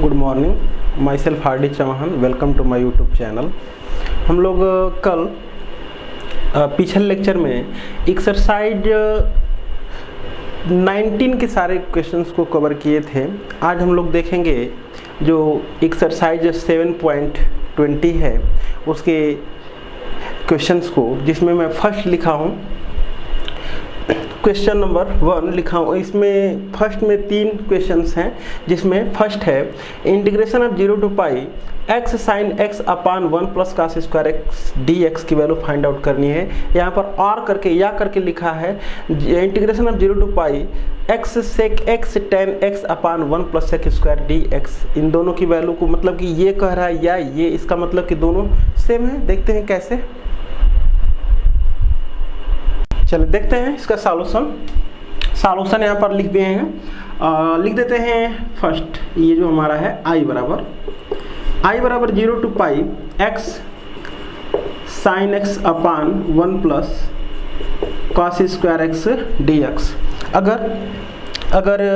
Good morning, my self Hardy Chauhan. Welcome to my YouTube channel. हम लोग कल पिछले लेक्चर में एक्सरसाइज 19 के सारे क्वेश्चंस को कवर किए थे। आज हम लोग देखेंगे जो एक्सरसाइज 7.20 है उसके क्वेश्चंस को, जिसमें मैं फर्स्ट लिखा हूँ, क्वेश्चन नंबर 1 लिखा हूँ। इसमें फर्स्ट में 3 क्वेश्चंस हैं, जिसमें फर्स्ट है integration of 0 to pi x sine x upon 1 plus cos square x d x की वैल्यू फाइंड आउट करनी है। यहाँ पर और करके या करके लिखा है integration of 0 to pi x sec x tan x upon 1 plus sec square d x. इन दोनों की वैल्यू को, मतलब कि ये कह रहा है या ये, इसका मतलब कि दोनों सेम है। देखते हैं कैसे। चलिए देखते हैं इसका सॉल्यूशन यहाँ पर लिख दिए हैं। लिख देते हैं फर्स्ट, ये जो हमारा है i बराबर 0 to pi x sine x upon 1 plus cos square x d x. अगर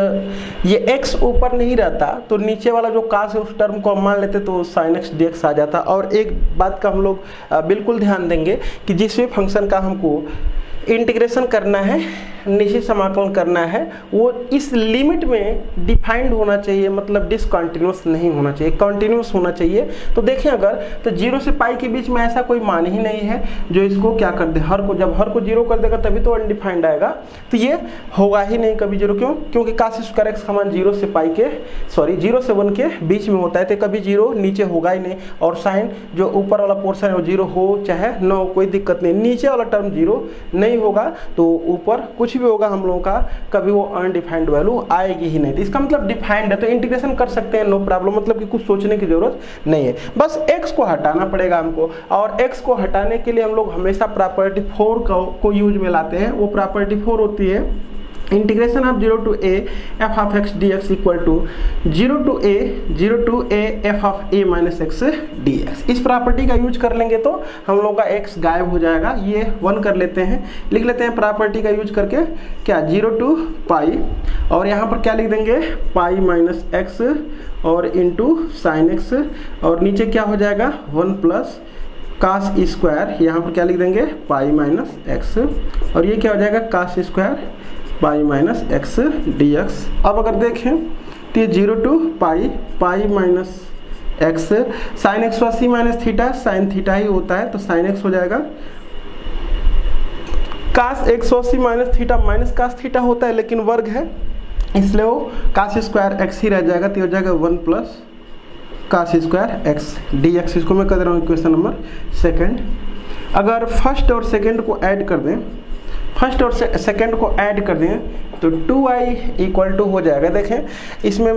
ये x ऊपर नहीं रहता तो नीचे वाला जो कास है उस टर्म को हम मान लेते तो साइन एक्स डी एक्स आ जाता। और एक बात का हम लोग बिल्कुल ध्यान देंगे कि जिस भी फंक्शन का हमको इंटीग्रेशन करना है, निश्चित समाकलन करना है, वो इस लिमिट में डिफाइंड होना चाहिए, मतलब डिसकंटिन्यूअस नहीं होना चाहिए, कंटिन्यूअस होना चाहिए। तो देखें अगर तो 0 से पाई के बीच में ऐसा कोई मान ही नहीं है जो इसको क्या कर दे, जब हर को 0 कर देगा तभी तो अनडिफाइंड आएगा। तो ये होगा ही नहीं कभी 0। क्यों? क्योंकि कास स्क्वायर एक्स का मान 0 से 1 के बीच में होता है, तो कभी 0 नीचे होगा ही नहीं। और साइन जो ऊपर वाला पोर्शन है वो 0 हो चाहे न हो, कोई दिक्कत नहीं। नीचे वाला टर्म 0 नहीं होगा तो ऊपर कुछ भी होगा हम लोगों का, कभी वो अनडिफाइंड वैल्यू आएगी ही नहीं। तो इसका मतलब डिफाइंड है तो इंटीग्रेशन कर सकते हैं, नो प्रॉब्लम। मतलब कि कुछ सोचने की जरूरत नहीं है, बस x को हटाना पड़ेगा हमको। और x को हटाने के लिए हम लोग हमेशा प्रॉपर्टी 4 को यूज में लाते हैं। वो प्रॉपर्टी 4 होती है integration of 0 to a f of x dx equal to 0 to a f of a minus x dx। इस प्रॉपर्टी का यूज कर लेंगे तो हम लोग का x गायब हो जाएगा। ये 1 कर लेते हैं, लिख लेते हैं प्रॉपर्टी का यूज करके क्या 0 to पाई, और यहाँ पर क्या लिख देंगे पाई माइनस एक्स और इंटू साइन एक्स, और नीचे क्या हो जाएगा 1 प्लस कास स्क्वायर, यहाँ पर क्या लिख देंगे पाई माइनस एक्स, और ये क्या हो जाएगा cos square pi minus x d x. अब अगर देखें तो ये 0 to pi minus x, sine x सी माइनस थीटा, साइन थीटा ही होता है तो साइन एक्स हो जाएगा कास एक्स सी minus theta, minus cos theta होता है लेकिन वर्ग है इसलिए वो कास स्क्वायर एक्स ही रह जाएगा। तो हो जाएगा 1 plus cos square x d x. इसको मैं कर दे रहा हूँ क्वेश्चन नंबर 2। अगर फर्स्ट और सेकेंड को ऐड कर दें, फर्स्ट और सेकेंड को ऐड कर दें तो 2i इक्वल टू हो जाएगा। देखें इसमें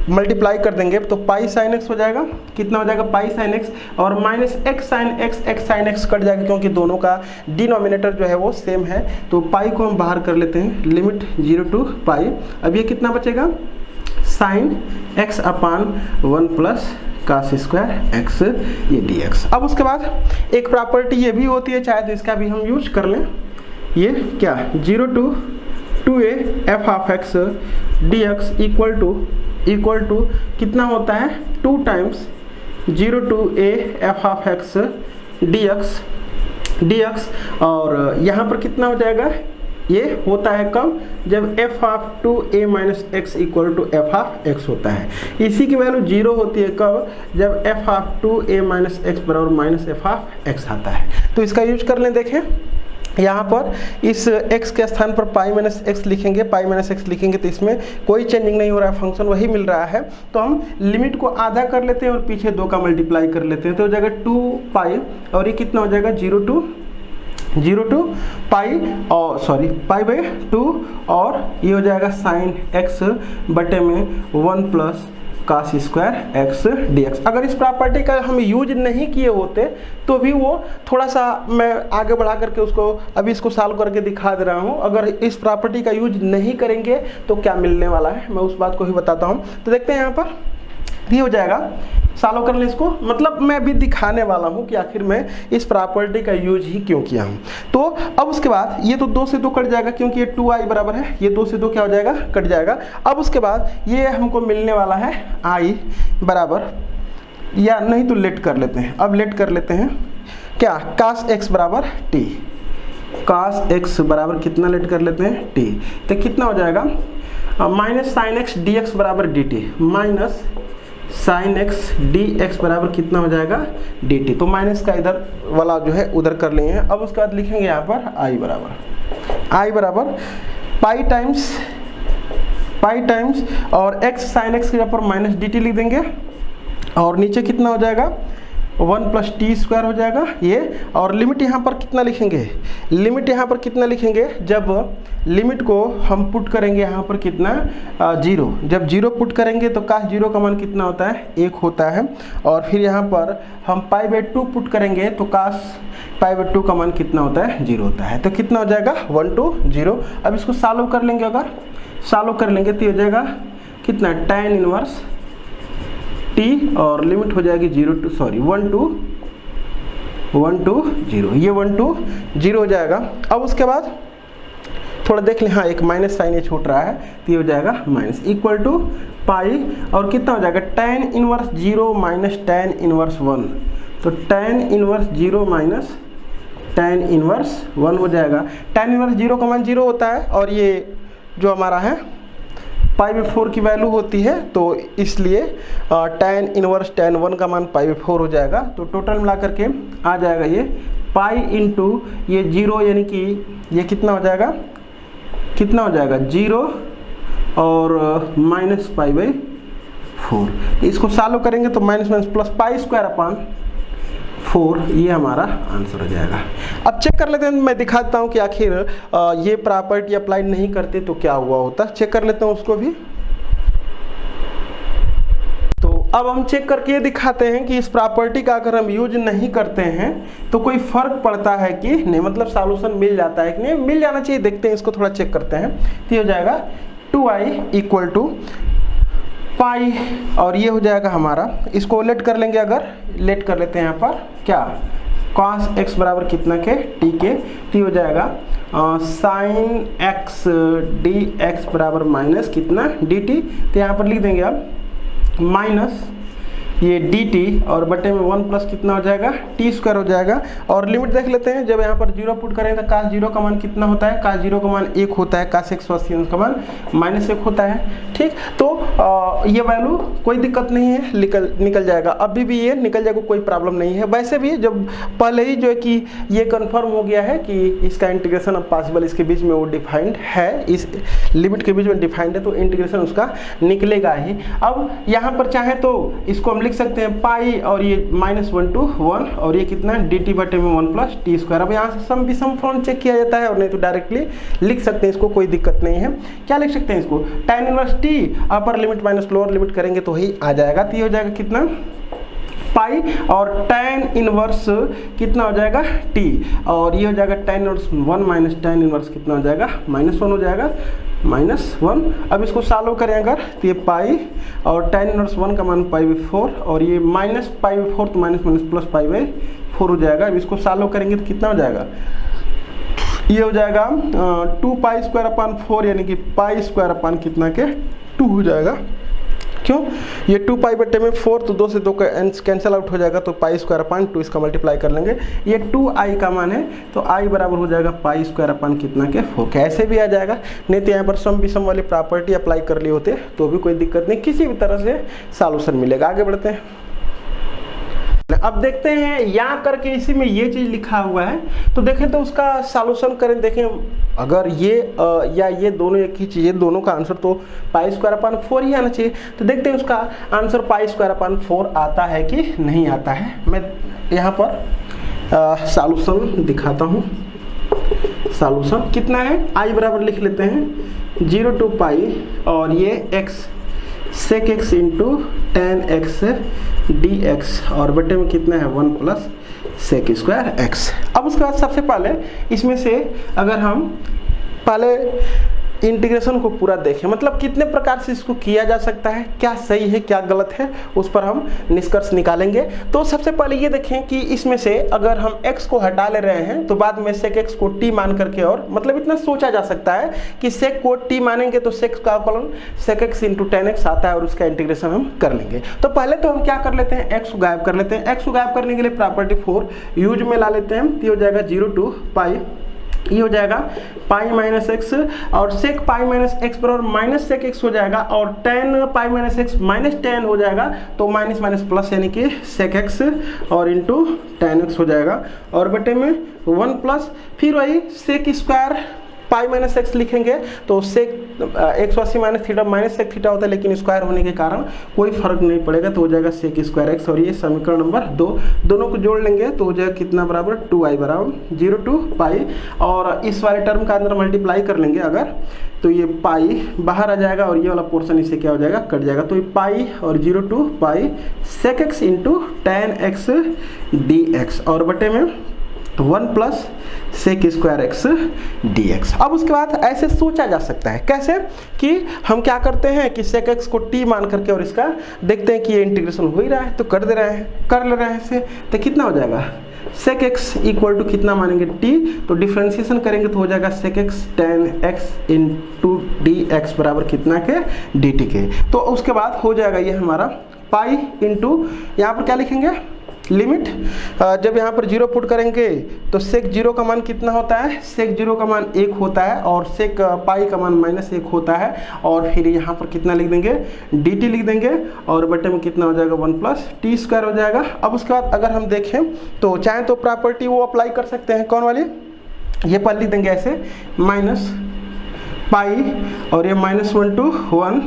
मल्टीप्लाई कर देंगे तो पाई साइन एक्स हो जाएगा। कितना हो जाएगा पाई साइन एक्स, और minus x sine x cut जाएगा क्योंकि दोनों का डिनोमिनेटर जो है वो सेम है। तो पाई को हम बाहर कर लेते हैं, लिमिट 0 to पाई। अब ये कितना बचेगा sine x upon 1 plus cos square x ये डी एक्स। अब उसके बाद एक प्रॉपर्टी ये भी होती है, चाहे तो इसका भी हम यूज कर लें। ये क्या 0 to 2a f of x dx equal to कितना होता है 2 times 0 to a f of x dx। और यहाँ पर कितना हो जाएगा, ये होता है कब, जब f of 2a minus x equal to f of x होता है। इसी की वैल्यू 0 होती है कब, जब f of 2a minus x बराबर माइनस f of x आता है। तो इसका यूज कर लें। देखें यहाँ पर इस x के स्थान पर पाई माइनस एक्स लिखेंगे, तो इसमें कोई चेंजिंग नहीं हो रहा है, फंक्शन वही मिल रहा है। तो हम लिमिट को आधा कर लेते हैं और पीछे 2 का मल्टीप्लाई कर लेते हैं, तो हो जाएगा 2 पाई, और ये कितना हो जाएगा 0 to पाई, और सॉरी पाई बाई 2, और ये हो जाएगा साइन एक्स बटे में 1 plus cos square x d x. अगर इस प्रॉपर्टी का हम यूज नहीं किए होते तो भी वो थोड़ा सा मैं आगे बढ़ा करके उसको अभी इसको सॉल्व करके दिखा दे रहा हूँ। अगर इस प्रॉपर्टी का यूज नहीं करेंगे तो क्या मिलने वाला है मैं उस बात को ही बताता हूँ। तो देखते हैं यहाँ पर ये हो जाएगा। सॉल्व कर लें इसको, मतलब मैं भी दिखाने वाला हूँ कि आखिर मैं इस प्रॉपर्टी का यूज ही क्यों किया हूँ। तो अब उसके बाद ये तो 2 से 2 कट जाएगा क्योंकि ये 2i बराबर है, ये 2 से 2 क्या हो जाएगा, कट जाएगा। अब उसके बाद ये हमको मिलने वाला है i बराबर, या नहीं तो लेट कर लेते हैं, अब लेट कर लेते हैं क्या, cos x बराबर t, cos x बराबर कितना लेट कर लेते हैं t, तो कितना हो जाएगा minus sine x d x बराबर d t, minus sine x d x बराबर कितना हो जाएगा डी टी। तो माइनस का इधर वाला जो है उधर कर लेंगे। अब उसके बाद लिखेंगे यहाँ पर आई बराबर पाई टाइम्स और एक्स साइन एक्स के यहाँ पर माइनस डी टी लिख देंगे, और नीचे कितना हो जाएगा 1 प्लस टी स्क्वायर हो जाएगा ये। और लिमिट यहाँ पर कितना लिखेंगे, लिमिट यहाँ पर कितना लिखेंगे, जब लिमिट को हम पुट करेंगे यहाँ पर कितना 0, जब 0 पुट करेंगे तो cos 0 का मान कितना होता है 1 होता है। और फिर यहाँ पर हम π/2 पुट करेंगे तो cos π/2 का मान कितना होता है 0 होता है। तो कितना हो जाएगा 1 to 0। अब इसको सॉल्व कर लेंगे, अगर सॉल्व कर लेंगे तो हो जाएगा कितना tan इनवर्स t, और लिमिट हो जाएगी 1 to 0, ये 1 to 0 हो जाएगा। अब उसके बाद थोड़ा देख लें, हाँ एक माइनस साइन ये छूट रहा है, तो ये हो जाएगा माइनस इक्वल टू पाई, और कितना हो जाएगा tan inverse 0 minus tan inverse 1, तो tan inverse 0 minus tan inverse 1 हो जाएगा। tan इनवर्स 0 का मान 0 होता है, और ये जो हमारा है π/4 की वैल्यू होती है, तो इसलिए tan इनवर्स tan 1 का मान π/4 हो जाएगा। तो टोटल मिला करके आ जाएगा ये पाई इंटू ये 0, यानी कि ये कितना हो जाएगा 0 और माइनस π/4। इसको सॉल्व करेंगे तो minus minus plus pi square upon 4, ये हमारा आंसर हो जाएगा। अब चेक कर लेते हैं, मैं दिखाता हूँ कि आखिर ये प्रॉपर्टी अप्लाई नहीं करते तो क्या हुआ होता। चेक कर लेते हैं उसको भी। तो अब हम चेक करके ये दिखाते हैं कि इस प्रॉपर्टी का अगर हम यूज नहीं करते हैं तो कोई फर्क पड़ता है कि नहीं, मतलब सॉल्यूशन मिल जाता है कि नहीं, मिल जाना चाहिए। देखते हैं इसको, थोड़ा चेक करते हैं। तो ये हो जाएगा 2i इक्वल टू पाई, और ये हो जाएगा हमारा, इसको लेट कर लेंगे, अगर लेट कर लेते हैं यहाँ पर क्या cos x बराबर कितना के t के, तो हो जाएगा साइन x डी एक्स बराबर माइनस कितना dt, तो यहाँ पर लिख देंगे अब माइनस ये dt और बटे में 1 प्लस कितना हो जाएगा t स्क्वायर हो जाएगा। और लिमिट देख लेते हैं, जब यहाँ पर 0 पुट करेंगे तो cos 0 का मान कितना होता है, cos 0 का मान 1 होता है, cos x का मान -1 होता है। ठीक, तो ये वैल्यू कोई दिक्कत नहीं है, निकल जाएगा, अभी भी ये निकल जाएगा, कोई प्रॉब्लम नहीं है। वैसे भी जब पहले ही जो है कि ये कन्फर्म हो गया है कि इसका इंटीग्रेशन अब पॉसिबल, इसके बीच में वो डिफाइंड है, इस लिमिट के बीच में डिफाइंड है, तो इंटीग्रेशन उसका निकलेगा ही। अब यहाँ पर चाहे तो इसको हम लिख सकते हैं पाई और ये -1 to 1, और ये कितना dt बटे में 1 प्लस टी स्क्वायर। अब यहाँ से सम विषम फॉर्म चेक किया जाता है, और नहीं तो डायरेक्टली लिख सकते हैं इसको, कोई दिक्कत नहीं है। क्या लिख सकते हैं इसको, tan inverse t upper limit minus lower limit करेंगे तो ही आ जाएगा। तो ये हो जाएगा कितना पाई, और tan इनवर्स कितना हो जाएगा t, और ये हो जाएगा tan inverse 1 minus tan inverse कितना हो जाएगा -1 हो जाएगा, -1। अब इसको सॉल्व करें अगर, तो ये पाई और tan इनवर्स 1 का मान π/4, और ये माइनस π/4 तो माइनस माइनस प्लस π/4 हो जाएगा। अब इसको सॉल्व करेंगे तो कितना हो जाएगा, ये हो जाएगा 2 पाई स्क्वायर अपॉन 4, यानी कि पाई स्क्वायर अपॉन कितना के 2 हो जाएगा। क्यों, ये 2 पाई बटे में 4, तो 2 से 2 का कैंसिल आउट हो जाएगा, तो पाई स्क्वायर अपॉन 2 इसका मल्टीप्लाई कर लेंगे। ये 2i का मान है, तो i बराबर हो जाएगा पाई स्क्वायर अपॉन कितना के 4, कैसे भी आ जाएगा। नहीं तो यहाँ पर सम विषम वाली प्रॉपर्टी अप्लाई कर लिए होते तो भी कोई दिक्कत नहीं, किसी भी तरह से सॉल्यूशन मिलेगा। आगे बढ़ते हैं, अब देखते हैं यहाँ करके इसी में ये चीज़ लिखा हुआ है, तो देखें तो उसका सॉल्यूशन करें। देखें अगर ये या ये दोनों एक ही चीज़, दोनों का आंसर तो पाई स्क्वायर अपॉन 4 ही आना चाहिए। तो देखते हैं उसका आंसर पाई स्क्वायर अपॉन 4 आता है कि नहीं आता है। मैं यहाँ पर सॉल्यूशन दिखाता हूँ। सॉल्यूशन कितना है, आई बराबर लिख लेते हैं 0 to पाई, और ये x sec x into tan x dx, और बटे में कितना है 1 प्लस sec स्क्वायर x। अब उसके बाद सबसे पहले इसमें से अगर हम पहले इंटीग्रेशन को पूरा देखें, मतलब कितने प्रकार से इसको किया जा सकता है, क्या सही है क्या गलत है, उस पर हम निष्कर्ष निकालेंगे। तो सबसे पहले ये देखें कि इसमें से अगर हम x को हटा ले रहे हैं तो बाद में sec x को t मान करके, और मतलब इतना सोचा जा सकता है कि sec को t मानेंगे तो sec का फलन sec x into tan x आता है और उसका इंटीग्रेशन हम कर लेंगे। तो पहले तो हम क्या कर लेते हैं, x को गायब कर लेते हैं। x को गायब करने के लिए प्रॉपर्टी 4 यूज में ला लेते हैं, तो हो जाएगा 0 to पाई, ये हो जाएगा पाई माइनस एक्स, और सेक पाई माइनस एक्स बराबर माइनस सेक एक्स हो जाएगा, और tan pi minus x minus tan हो जाएगा, तो माइनस माइनस प्लस यानी कि सेक एक्स और इंटू टेन एक्स हो जाएगा, और बटे में 1 प्लस फिर वही sec square pi minus x लिखेंगे तो sec 180 minus theta minus sec theta होता है, लेकिन स्क्वायर होने के कारण कोई फर्क नहीं पड़ेगा, तो हो जाएगा सेक स्क्वायर एक्स। और ये समीकरण नंबर 2, दोनों को जोड़ लेंगे तो हो जाएगा कितना बराबर 2i बराबर 0 to पाई, और इस वाले टर्म का अंदर मल्टीप्लाई कर लेंगे अगर, तो ये पाई बाहर आ जाएगा और ये वाला पोर्शन इससे क्या हो जाएगा, कट जाएगा। तो ये पाई और 0 to pi sec x into tan x d x, और बटे में 1 plus sec square x d x. अब उसके बाद ऐसे सोचा जा सकता है, कैसे कि हम क्या करते हैं कि सेक एक्स को टी मान करके और इसका देखते हैं कि ये इंटीग्रेशन हो ही रहा है तो कर ले रहे हैं इसे, तो कितना हो जाएगा सेक एक्स इक्वल टू कितना मानेंगे टी, तो डिफ्रेंशिएशन करेंगे तो हो जाएगा sec x tan x into d x बराबर कितना के डी टी के। तो उसके बाद हो जाएगा ये हमारा पाई इंटू यहाँ पर क्या लिखेंगे लिमिट, जब यहाँ पर 0 पुट करेंगे तो सेक 0 का मान कितना होता है, सेक 0 का मान 1 होता है, और सेक पाई का मान -1 होता है, और फिर यहाँ पर कितना लिख देंगे dt लिख देंगे, और बटे में कितना हो जाएगा 1 प्लस टी स्क्वायर हो जाएगा। अब उसके बाद अगर हम देखें तो चाहे तो प्रॉपर्टी वो अप्लाई कर सकते हैं, कौन वाली, ये पर लिख देंगे ऐसे माइनस पाई और ये -1 to 1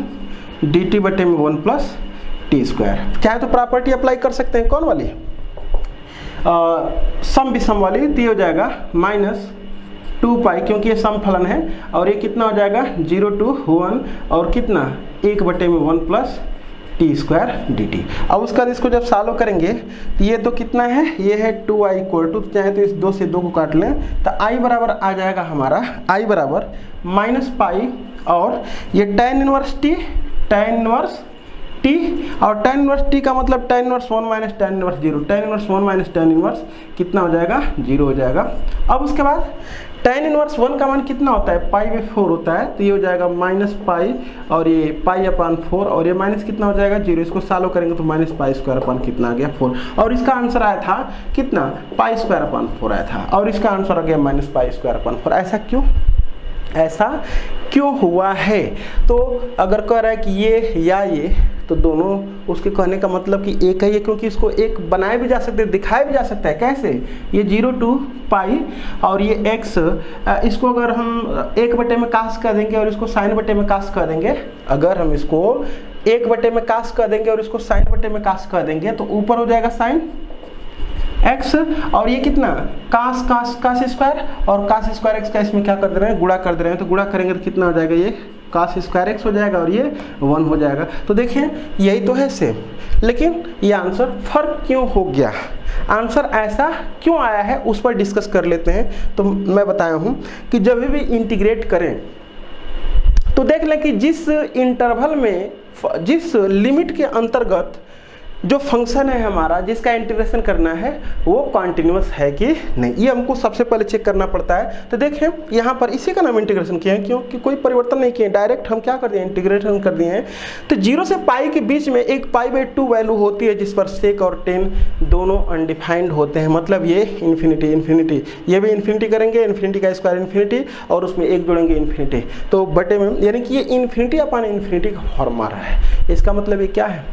dt बटे में 1 प्लस टी स्क्वायर, चाहे तो प्रॉपर्टी अप्लाई कर सकते हैं, कौन वाली सम विषम वाली, तो हो जाएगा -2 पाई क्योंकि ये सम फलन है, और ये कितना हो जाएगा 0 to 1 और कितना 1 बटे में 1 plus T square D T. अब उसका इसको जब सॉल्व करेंगे तो ये तो कितना है, ये है 2i इक्वल टू, चाहे तो इस 2 से 2 को काट लें तो i बराबर आ जाएगा हमारा, i बराबर माइनस पाई, और ये tan inverse T, tan inverse T, और tan इनवर्स टी का मतलब tan inverse 1 minus tan inverse 0, tan inverse 1 minus tan inverse कितना हो जाएगा 0 हो जाएगा। अब उसके बाद tan इनवर्स 1 का मान कितना होता है, पाई बाई 4 होता है, तो ये हो जाएगा माइनस पाई और ये पाई अपान 4, और ये माइनस कितना हो जाएगा 0, इसको सॉल्व करेंगे तो माइनस पाई स्क्वायर अपान कितना आ गया 4, और इसका आंसर आया था कितना पाई स्क्वायर अपान 4 आया था, और इसका आंसर आ गया माइनस पाई स्क्वायर अपान 4। ऐसा क्यों हुआ है, तो अगर कह रहा है कि ये या ये, तो दोनों उसके कहने का मतलब कि एक है ये, क्योंकि इसको एक बनाया भी जा सकता है, दिखाया भी जा सकता है, कैसे, ये 0 to पाई और ये x, इसको अगर हम 1 बटे में कास्ट कर देंगे और इसको साइन बटे में कास्ट कर देंगे, अगर हम इसको 1 बटे में कास्ट कर देंगे और इसको साइन बटे में कास्ट कर देंगे तो ऊपर हो जाएगा साइन x, और ये कितना कास स्क्वायर, और कास स्क्वायर x का इसमें क्या कर दे रहे हैं गुणा कर दे रहे हैं, तो गुणा करेंगे तो कितना हो जाएगा ये कास स्क्वायर x हो जाएगा और ये 1 हो जाएगा। तो देखिए यही तो है सेम, लेकिन ये आंसर फर्क क्यों हो गया, आंसर ऐसा क्यों आया है उस पर डिस्कस कर लेते हैं। तो मैं बताया हूँ कि जब भी इंटीग्रेट करें तो देख लें कि जिस इंटरवल में, जिस लिमिट के अंतर्गत जो फंक्शन है हमारा जिसका इंटीग्रेशन करना है वो कॉन्टिन्यूस है कि नहीं, ये हमको सबसे पहले चेक करना पड़ता है। तो देखें यहाँ पर इसी का नाम इंटीग्रेशन किया है, क्योंकि कोई परिवर्तन नहीं किए, डायरेक्ट हम क्या कर दिए इंटीग्रेशन कर दिए हैं। तो 0 से पाई के बीच में एक पाई/2 वैल्यू होती है जिस पर सेक और टेन दोनों अनडिफाइंड होते हैं, मतलब ये इन्फिनिटी, ये भी इन्फिनिटी करेंगे, इन्फिनिटी का स्क्वायर इन्फिनिटी और उसमें 1 जोड़ेंगे इन्फिनिटी, तो बटे में, यानी कि ये इन्फिनिटी अपॉन इन्फिनिटी का फॉर्म आ रहा है। इसका मतलब ये क्या है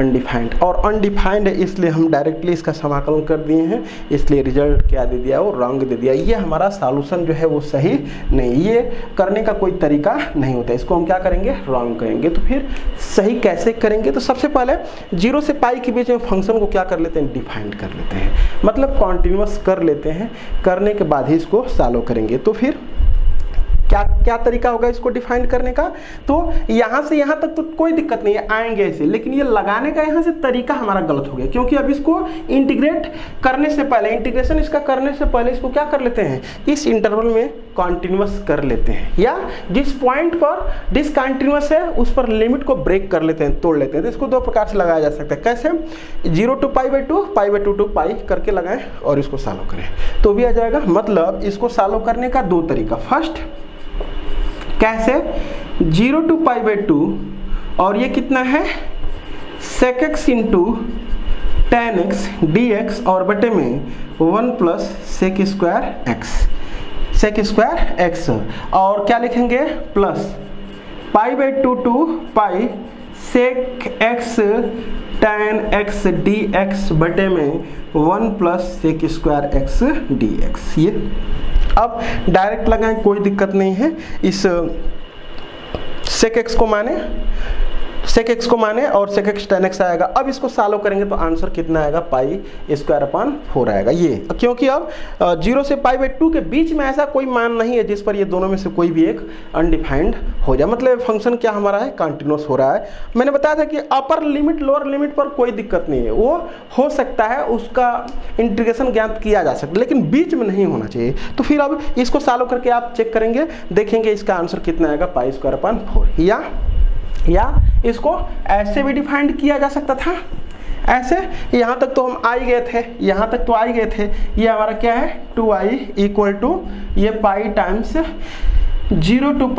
अनडिफाइंड, और अनडिफाइंड है इसलिए हम डायरेक्टली इसका समाकलन कर दिए हैं, इसलिए रिजल्ट क्या दे दिया, वो रॉन्ग दे दिया। ये हमारा सॉल्यूशन जो है वो सही नहीं, ये करने का कोई तरीका नहीं होता, इसको हम क्या करेंगे रॉन्ग करेंगे। तो फिर सही कैसे करेंगे, तो सबसे पहले 0 से पाई के बीच में फंक्शन को क्या कर लेते हैं डिफाइंड कर लेते हैं, मतलब कॉन्टिन्यूस कर लेते हैं, करने के बाद ही इसको सॉल्व करेंगे। तो फिर क्या तरीका होगा इसको डिफाइन करने का। तो यहाँ से यहाँ तक तो कोई दिक्कत नहीं है, आएंगे ऐसे, लेकिन ये लगाने का यहाँ से तरीका हमारा गलत हो गया, क्योंकि अब इसको इंटीग्रेट करने से पहले, इंटीग्रेशन इसका करने से पहले इसको क्या कर लेते हैं, इस इंटरवल में कॉन्टिन्यूअस कर लेते हैं, या जिस पॉइंट पर डिसकंटिन्यूअस है उस पर लिमिट को ब्रेक कर लेते हैं, तोड़ लेते हैं। तो इसको दो प्रकार से लगाया जा सकता है। कैसे? 0 to π/2, π/2 to π करके लगाएं और इसको सॉल्व करें तो भी आ जाएगा। मतलब इसको सॉल्व करने का दो तरीका। फर्स्ट कैसे? 0 to π/2 और ये कितना है sec x into tan x dx और बटे में 1 प्लस sec स्क्वायर x और क्या लिखेंगे plus π/2 to π sec x tan x dx बटे में 1 plus sec square x dx। ये अब डायरेक्ट लगाएं, कोई दिक्कत नहीं है। इस sec x को माने और sec x tan x आएगा। अब इसको सॉल्व करेंगे तो आंसर कितना आएगा, π² आएगा। ये क्योंकि अब 0 से π/2 के बीच में ऐसा कोई मान नहीं है जिस पर ये दोनों में से कोई भी एक अनडिफाइंड हो जाए। मतलब फंक्शन क्या हमारा है, कंटिन्यूअस हो रहा है। मैंने बताया था कि अपर लिमिट लोअर लिमिट पर कोई दिक्कत नहीं है, वो हो सकता है, उसका इंटीग्रेशन ज्ञात किया जा सकता है, लेकिन बीच में नहीं होना चाहिए। तो फिर अब इसको सॉल्व करके आप चेक करेंगे, देखेंगे इसका आंसर कितना आएगा, π²/4। या इसको ऐसे भी डिफाइंड किया जा सकता था, ऐसे। यहाँ तक तो हम आ ही गए थे, ये हमारा क्या है 2i इक्वल टू ये पाई टाइम्स 0 to π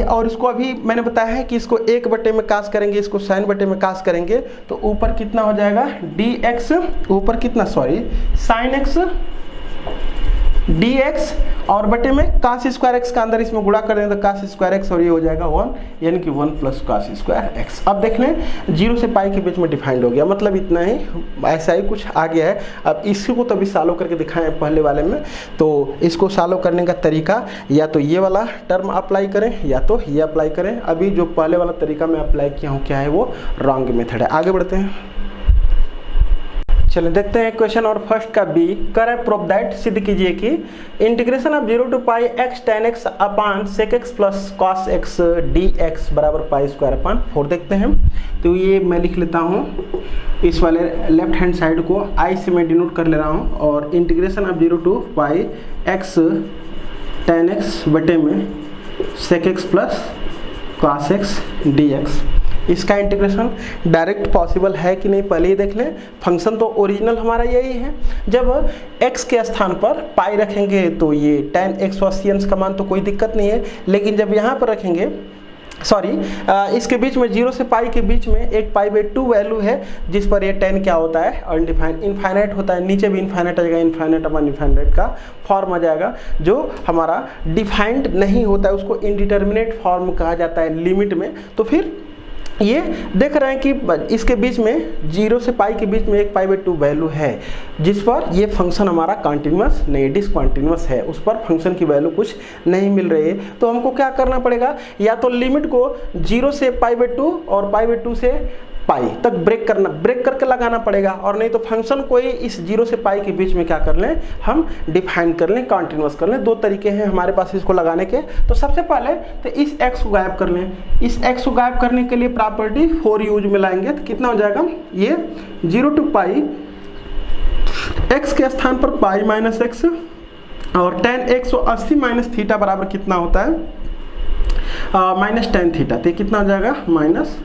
और इसको अभी मैंने बताया है कि इसको 1 बटे में कास करेंगे, इसको sin बटे में कास करेंगे तो ऊपर कितना हो जाएगा dx, ऊपर कितना sin x dx और बटे में cos स्क्वायर x का अंदर इसमें गुणा कर देंगे तो cos स्क्वायर x और ये हो जाएगा 1, यानी कि 1 प्लस cos स्क्वायर x। अब देख लें 0 से π के बीच में डिफाइंड हो गया, मतलब इतना ही, ऐसा ही कुछ आ गया है। अब इसको तो अभी सॉल्व करके दिखाएं पहले वाले में। तो इसको सॉल्व करने का तरीका या तो ये वाला टर्म अप्लाई करें या तो ये अप्लाई करें। अभी जो पहले वाला तरीका मैं अप्लाई किया हूँ क्या है, वो रॉन्ग मेथड है। आगे बढ़ते हैं, चलिए देखते हैं क्वेश्चन। और फर्स्ट का बी कर है प्रूफ दैट, सिद्ध कीजिए कि integration of 0 to π x tan x upon sec x plus cos x dx बराबर π²/4। देखते हैं, तो ये मैं लिख लेता हूँ, इस वाले लेफ्ट हैंड साइड को i से मैं डिनोट कर ले रहा हूँ, और integration of 0 to π x tan x बटे में sec x plus cos x dx। इसका इंटीग्रेशन डायरेक्ट पॉसिबल है कि नहीं पहले ही देख लें। फंक्शन तो ओरिजिनल हमारा यही है, जब x के स्थान पर पाई रखेंगे तो ये tan x cos का मान तो कोई दिक्कत नहीं है, लेकिन जब यहाँ पर रखेंगे इसके बीच में 0 से π के बीच में एक π/2 वैल्यू है जिस पर ये tan क्या होता है, अनडिफाइंड, इनफाइनाइट होता है। नीचे भी इनफाइनाइट आ जाएगा, इनफाइनाइट अपॉन इनफाइनाइट का फॉर्म आ जाएगा, जो हमारा डिफाइंड नहीं होता है, उसको इनडिटर्मिनेट फॉर्म कहा जाता है लिमिट में। तो फिर ये देख रहे हैं कि इसके बीच में 0 से π के बीच में एक π/2 वैल्यू है जिस पर ये फंक्शन हमारा कंटिन्यूअस नहीं, डिसकंटिन्यूअस है, उस पर फंक्शन की वैल्यू कुछ नहीं मिल रही है। तो हमको क्या करना पड़ेगा, या तो लिमिट को 0 से π/2 और π/2 से π तक ब्रेक करके लगाना पड़ेगा, और नहीं तो फंक्शन कोई इस 0 से π के बीच में क्या कर लें, हम डिफाइन कर लें, कंटिन्यूअस कर लें। दो तरीके हैं हमारे पास इसको लगाने के। तो सबसे पहले तो इस x को गायब कर लें। इस x को गायब करने के लिए प्रॉपर्टी 4 यूज में लाएंगे तो कितना हो जाएगा, ये 0 to π x के स्थान पर π माइनस x और tan 180 माइनस थीटा बराबर कितना होता है, माइनस tan थीटा। तो कितना हो जाएगा, माइनस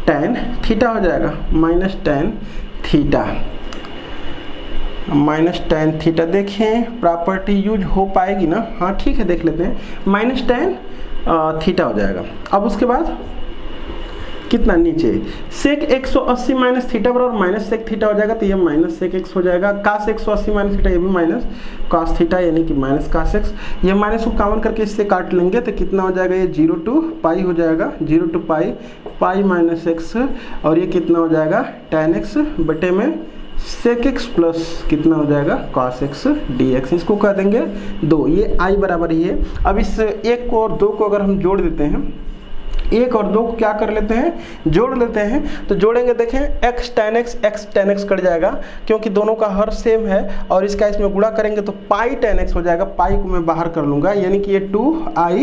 tan थीटा हो जाएगा, माइनस tan थीटा। देखें प्रॉपर्टी यूज हो पाएगी ना, हाँ ठीक है, देख लेते हैं, माइनस tan थीटा हो जाएगा। अब उसके बाद कितना नीचे sec 180 माइनस थीटा बराबर माइनस sec थीटा हो जाएगा, तो ये माइनस sec x हो जाएगा। cos 180 माइनस थीटा, ये भी माइनस cos थीटा यानी कि माइनस cos x। ये माइनस को कॉमन करके इससे काट लेंगे तो कितना हो जाएगा, ये 0 to π हो जाएगा, 0 to π माइनस x, और ये कितना हो जाएगा tan x बटे में sec x प्लस कितना हो जाएगा cos x dx। इसको कह देंगे 2, ये i बराबर ही है। अब इस 1 को और 2 को अगर हम जोड़ देते हैं 1 और 2 को क्या कर लेते हैं, जोड़ लेते हैं। तो जोड़ेंगे, देखें x tan x कट जाएगा क्योंकि दोनों का हर सेम है, और इसका इसमें गुणा करेंगे तो पाई tan x हो जाएगा। पाई को मैं बाहर कर लूँगा, यानी कि ये 2i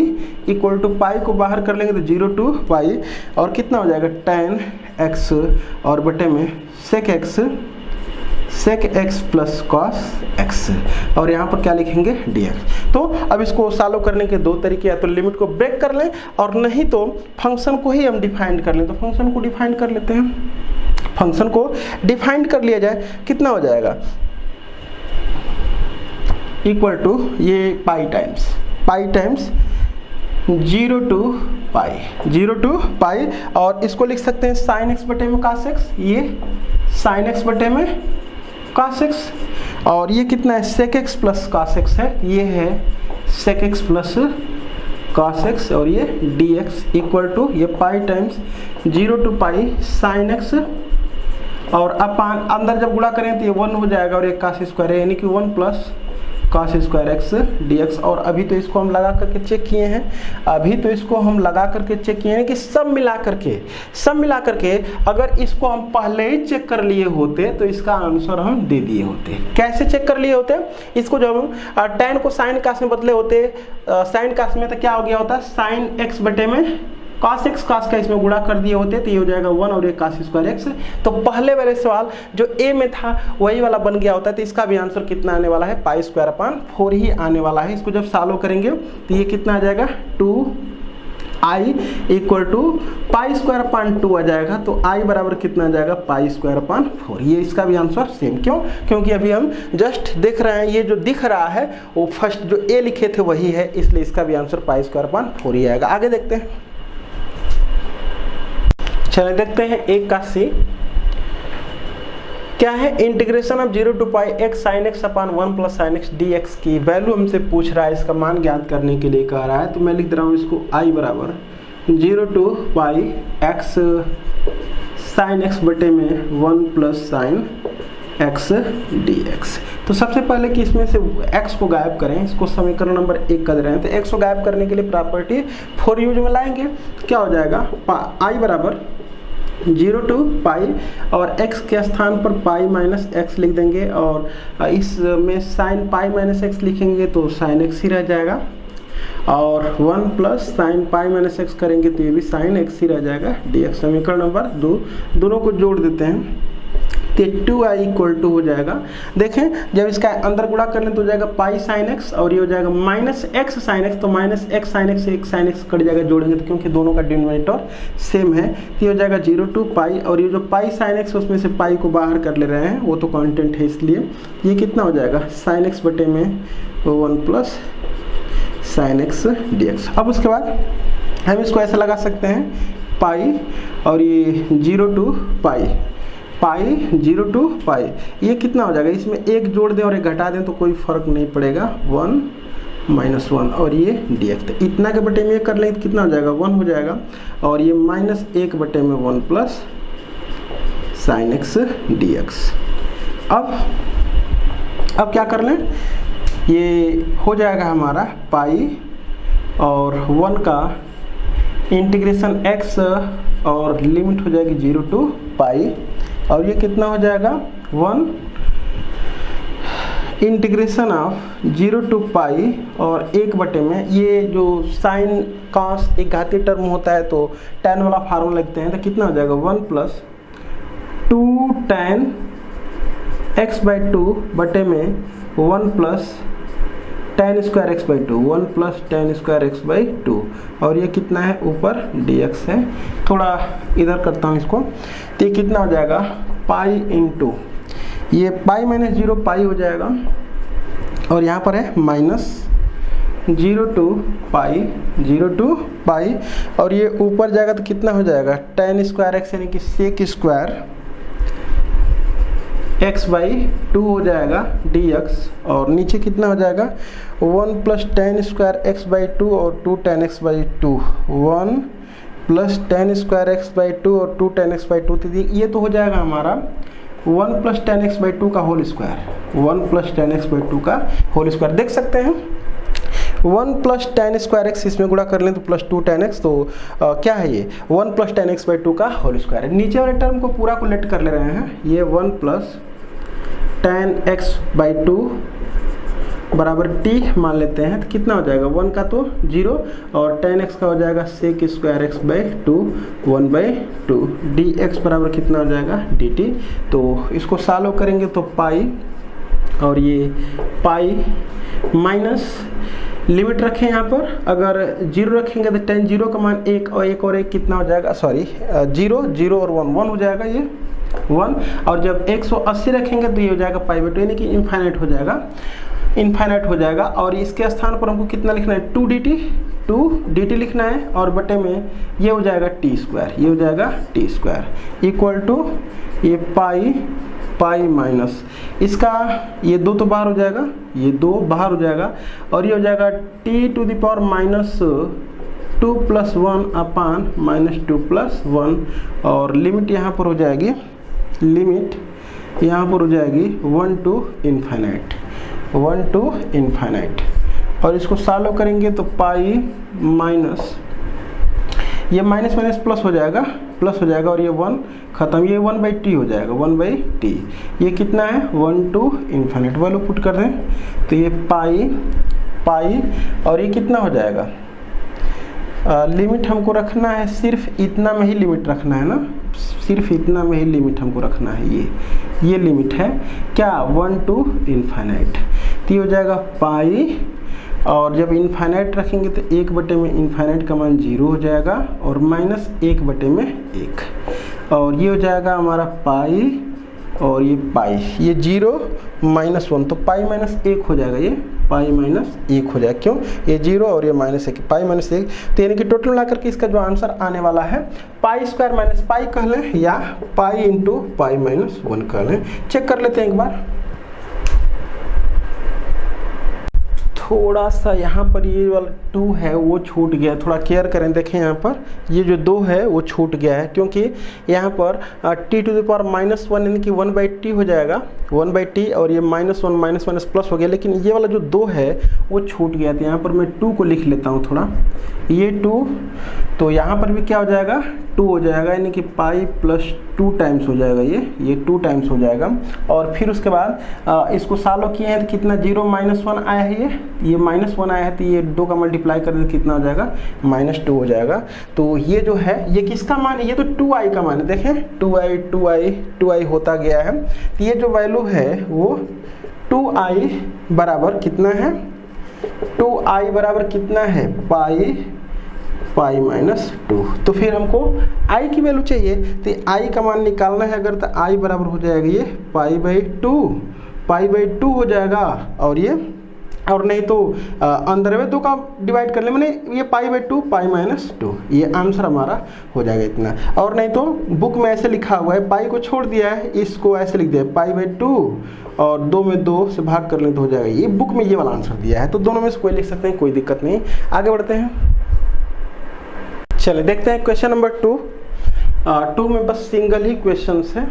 इक्वल टू पाई को बाहर कर लेंगे तो 0 to पाई, और कितना हो जाएगा tan x और बटे में sec x plus cos x, और यहाँ पर क्या लिखेंगे dx। तो अब इसको सॉल्व करने के 2 तरीके, या तो लिमिट को ब्रेक कर लें और नहीं तो फंक्शन को ही हम डिफाइन कर लें। तो फंक्शन को डिफाइन कर लेते हैं। फंक्शन को डिफाइन कर लिया जाए, कितना हो जाएगा, इक्वल टू ये पाई टाइम्स 0 to पाई, और इसको लिख सकते हैं sin x बटे में cos x, ये sin x बटे में cos x, और ये कितना है sec x plus cos x है, ये है sec x plus cos x, और ये dx इक्वल टू ये पाई times 0 to pi sin x, और अपन अंदर जब गुणा करें तो ये 1 हो जाएगा, और ये cos स्क्वायर है, यानी कि 1 plus cos square x dx। और अभी तो इसको हम लगा करके चेक किए हैं, कि सब मिला करके अगर इसको हम पहले ही चेक कर लिए होते तो इसका आंसर हम दे दिए होते। कैसे चेक कर लिए होते, इसको जब हम tan को sin cos में बदले होते, sin cos में तो क्या हो गया होता, sin x बटे में cos x, cos का इसमें गुणा कर दिए होते तो ये हो जाएगा 1 और ये cos स्क्वायर x। तो पहले वाले सवाल जो a में था वही वाला बन गया होता है। तो इसका भी आंसर कितना आने वाला है, पाई स्क्वायर अपान 4 ही आने वाला है। इसको जब सॉल्व करेंगे तो ये कितना आ जाएगा, 2i equal to pi square upon 2 आ जाएगा। तो i बराबर कितना आ जाएगा, पाई स्क्वायर अपान 4। ये इसका भी आंसर सेम, क्यों, क्योंकि अभी हम जस्ट देख रहे हैं, ये जो दिख रहा है वो फर्स्ट जो a लिखे थे वही है, इसलिए इसका भी आंसर पाई स्क्वायर अपान 4 ही आएगा। आगे देखते हैं, चलिए देखते हैं 1 का c क्या है, integration of 0 to pi x sin x upon 1 plus sin x dx की वैल्यू हमसे पूछ रहा है, इसका मान ज्ञात करने के लिए कह रहा है। तो मैं लिख दे रहा हूँ इसको i बराबर 0 to pi x sin x बटे में 1 प्लस sin x dx। तो सबसे पहले कि इसमें से x को गायब करें, इसको समीकरण नंबर 1 कर रहे हैं। तो x को गायब करने के लिए प्रॉपर्टी फॉर यूज में लाएंगे, क्या हो जाएगा, i बराबर 0 to पाई, और x के स्थान पर पाई माइनस x लिख देंगे, और इसमें साइन पाई माइनस x लिखेंगे तो साइन x ही रह जाएगा, और 1 plus sign pi minus x करेंगे तो ये भी साइन x ही रह जाएगा dx। समीकरण नंबर 2, दोनों को जोड़ देते हैं तो 2i इक्वल टू हो जाएगा। देखें जब इसका अंदर गुणा कर लें तो हो जाएगा पाई साइन x, और ये हो जाएगा माइनस x साइन x, तो माइनस x साइन x से एक साइन x कट जाएगा जोड़ेंगे तो, क्योंकि दोनों का डिनोमिनेटर सेम है। तो ये हो जाएगा 0 to पाई, और ये जो पाई साइन x उसमें से पाई को बाहर कर ले रहे हैं, वो तो कांस्टेंट है, इसलिए ये कितना हो जाएगा, साइन x बटे में 1 प्लस साइन x dx। अब उसके बाद हम इसको ऐसा लगा सकते हैं पाई, और ये 0 to पाई 0 to पाई, ये कितना हो जाएगा, इसमें एक जोड़ दें और एक घटा दें तो कोई फर्क नहीं पड़ेगा, 1 माइनस 1, और ये dx। तो इतना के बटे में ये कर लें तो कितना हो जाएगा, 1 हो जाएगा, और ये माइनस 1 बटे में 1 प्लस साइन x dx। अब क्या कर लें, ये हो जाएगा हमारा पाई और 1 का इंटीग्रेशन x, और लिमिट हो जाएगी 0 to पाई, और ये कितना हो जाएगा, 1 इंटीग्रेशन ऑफ 0 to पाई, और 1 बटे में ये जो साइन कॉस एक घातीय टर्म होता है तो tan वाला फार्मूला लिखते हैं, तो कितना हो जाएगा, 1 प्लस 2 tan x बाई 2 बटे में 1 plus tan square x by 2, 1 plus tan square x by 2, और ये कितना है, ऊपर dx है। थोड़ा इधर करता हूँ इसको, तो ये कितना हो जाएगा, पाई इंटू ये पाई माइनस 0 पाई हो जाएगा, और यहाँ पर है माइनस 0 to पाई, और ये ऊपर जाएगा तो कितना हो जाएगा, tan स्क्वायर x यानी कि सेक स्क्वायर x बाई 2 हो जाएगा dx, और नीचे कितना हो जाएगा, 1 plus tan square x by 2 और 2 tan x by 2, 1 plus tan square x by 2 और 2 tan x बाई 2। तो ये तो हो जाएगा हमारा 1 प्लस tan x बाई 2 का whole square, 1 plus tan x by 2 का होल स्क्वायर। देख सकते हैं 1 प्लस tan स्क्वायर एक्स इसमें गुणा कर लें तो प्लस 2 tan x, तो क्या है ये 1 प्लस tan x बाई 2 का होल स्क्वायर है। नीचे वाले टर्म को पूरा को लेट कर ले रहे हैं, ये 1 प्लस tan x बाई 2 बराबर t मान लेते हैं, तो कितना हो जाएगा 1 का तो 0 और tan x का हो जाएगा sec square x by 2 1/2 dx बराबर कितना हो जाएगा dt। तो इसको सॉल्व करेंगे तो पाई और ये पाई माइनस लिमिट रखें यहाँ पर, अगर 0 रखेंगे तो tan 0 का मान 1 और 1 और 1 कितना हो जाएगा, सॉरी 0 0 और 1 1 हो जाएगा ये 1, और जब 180 रखेंगे तो ये हो जाएगा पाई बाई 2 यानी कि इनफाइनाइट हो जाएगा। और इसके स्थान पर हमको कितना लिखना है 2 dt लिखना है, और बटे में ये हो जाएगा टी स्क्वायर इक्वल टू ये पाई माइनस इसका ये 2 तो बाहर हो जाएगा, ये 2 बाहर हो जाएगा, और ये हो जाएगा t to the power minus 2 plus 1 upon minus 2 plus 1, और लिमिट यहाँ पर हो जाएगी 1 टू इनफाइनाइट, और इसको सॉल्व करेंगे तो पाई माइनस ये माइनस माइनस प्लस हो जाएगा और ये 1 खत्म, ये 1/t हो जाएगा 1/t, ये कितना है 1 टू इनफाइनाइट, वैल्यू पुट कर दें तो ये पाई और ये कितना हो जाएगा, लिमिट हमको रखना है सिर्फ इतना में ही लिमिट रखना है ना, सिर्फ इतना में ही लिमिट हमको रखना है, ये लिमिट है क्या 1 टू इनफाइनाइट, तो ये हो जाएगा पाई, और जब इनफाइनाइट रखेंगे तो 1 बटे में इनफाइनाइट का मान 0 हो जाएगा और माइनस 1 बटे में 1, और ये हो जाएगा हमारा पाई और ये पाई, ये 0 माइनस 1 तो पाई माइनस 1 हो जाएगा, ये पाई माइनस 1 हो जाएगा, क्यों ये 0 और ये माइनस 1 पाई माइनस 1, तो यानी कि टोटल मिला करके इसका जो आंसर आने वाला है पाई स्क्वायर माइनस पाई कह लें या पाई इंटू पाई माइनस 1 कह लें। चेक कर लेते हैं एक बार, थोड़ा सा यहाँ पर ये वाला 2 है वो छूट गया, थोड़ा केयर करें, देखें यहाँ पर ये जो 2 है वो छूट गया है, क्योंकि यहाँ पर t to the power minus 1 यानी कि 1/t हो जाएगा 1/t, और ये माइनस 1 माइनस माइनस प्लस हो गया, लेकिन ये वाला जो 2 है वो छूट गया, तो यहाँ पर मैं 2 को लिख लेता हूँ थोड़ा, ये 2, तो यहाँ पर भी क्या हो जाएगा 2 हो जाएगा, यानी कि पाई प्लस 2 टाइम्स हो जाएगा, ये 2 टाइम्स हो जाएगा, और फिर उसके बाद इसको सॉल्व किए हैं तो कितना 0 माइनस 1 आया है, ये माइनस 1 आया है, तो ये 2 का मल्टीप्लाई करें तो कितना हो जाएगा -2 हो जाएगा। तो ये जो है ये किसका मान है, ये तो 2i का मान है, देखें 2i होता गया है, तो ये जो वैल्यू है वो 2i बराबर कितना है, 2i बराबर कितना है पाई माइनस 2, तो फिर हमको i की वैल्यू चाहिए, तो i का मान निकालना है अगर, तो i बराबर हो जाएगा ये पाई बाई 2 हो जाएगा, और ये और नहीं तो अंदर में 2 का डिवाइड कर ले, मैंने ये पाई बाई 2 पाई माइनस 2, ये आंसर हमारा हो जाएगा इतना, और नहीं तो बुक में ऐसे लिखा हुआ है पाई को छोड़ दिया है, इसको ऐसे लिख दिया पाई बाई 2 और 2 में 2 से भाग कर ले तो हो जाएगा, ये बुक में ये वाला आंसर दिया है, तो दोनों में से कोई लिख सकते हैं, कोई दिक्कत नहीं। आगे बढ़ते हैं, चलिए देखते हैं क्वेश्चन नंबर 2 में बस सिंगल ही क्वेश्चन है।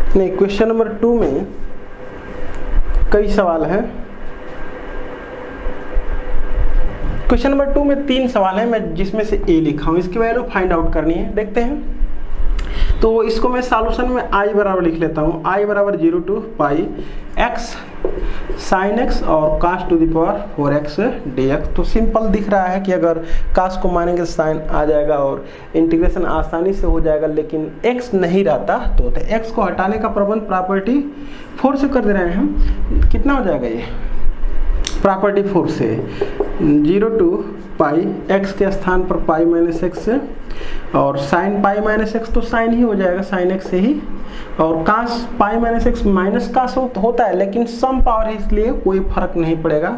नहीं, क्वेश्चन नंबर 2 में कई सवाल हैं। क्वेश्चन नंबर 2 में 3 सवाल हैं, मैं जिसमें से ए लिखा हूँ, इसकी वैल्यू फाइंड आउट करनी है, देखते हैं। तो इसको मैं सॉल्यूशन में i बराबर लिख लेता हूँ, i बराबर 0 to pi x sine x और cos to the power 4x dx। तो सिंपल दिख रहा है कि अगर cos को मानेंगे तो साइन आ जाएगा और इंटीग्रेशन आसानी से हो जाएगा, लेकिन x नहीं रहता तो x को हटाने का प्रबंध प्रॉपर्टी 4 से कर दे रहे हैं हम, कितना हो जाएगा ये प्रॉपर्टी 4 से 0 टू पाई x के स्थान पर पाई माइनस x और साइन पाई माइनस x तो साइन ही हो जाएगा साइन x से ही, और cos pi minus x minus cos होता है लेकिन सम पावर है इसलिए कोई फर्क नहीं पड़ेगा,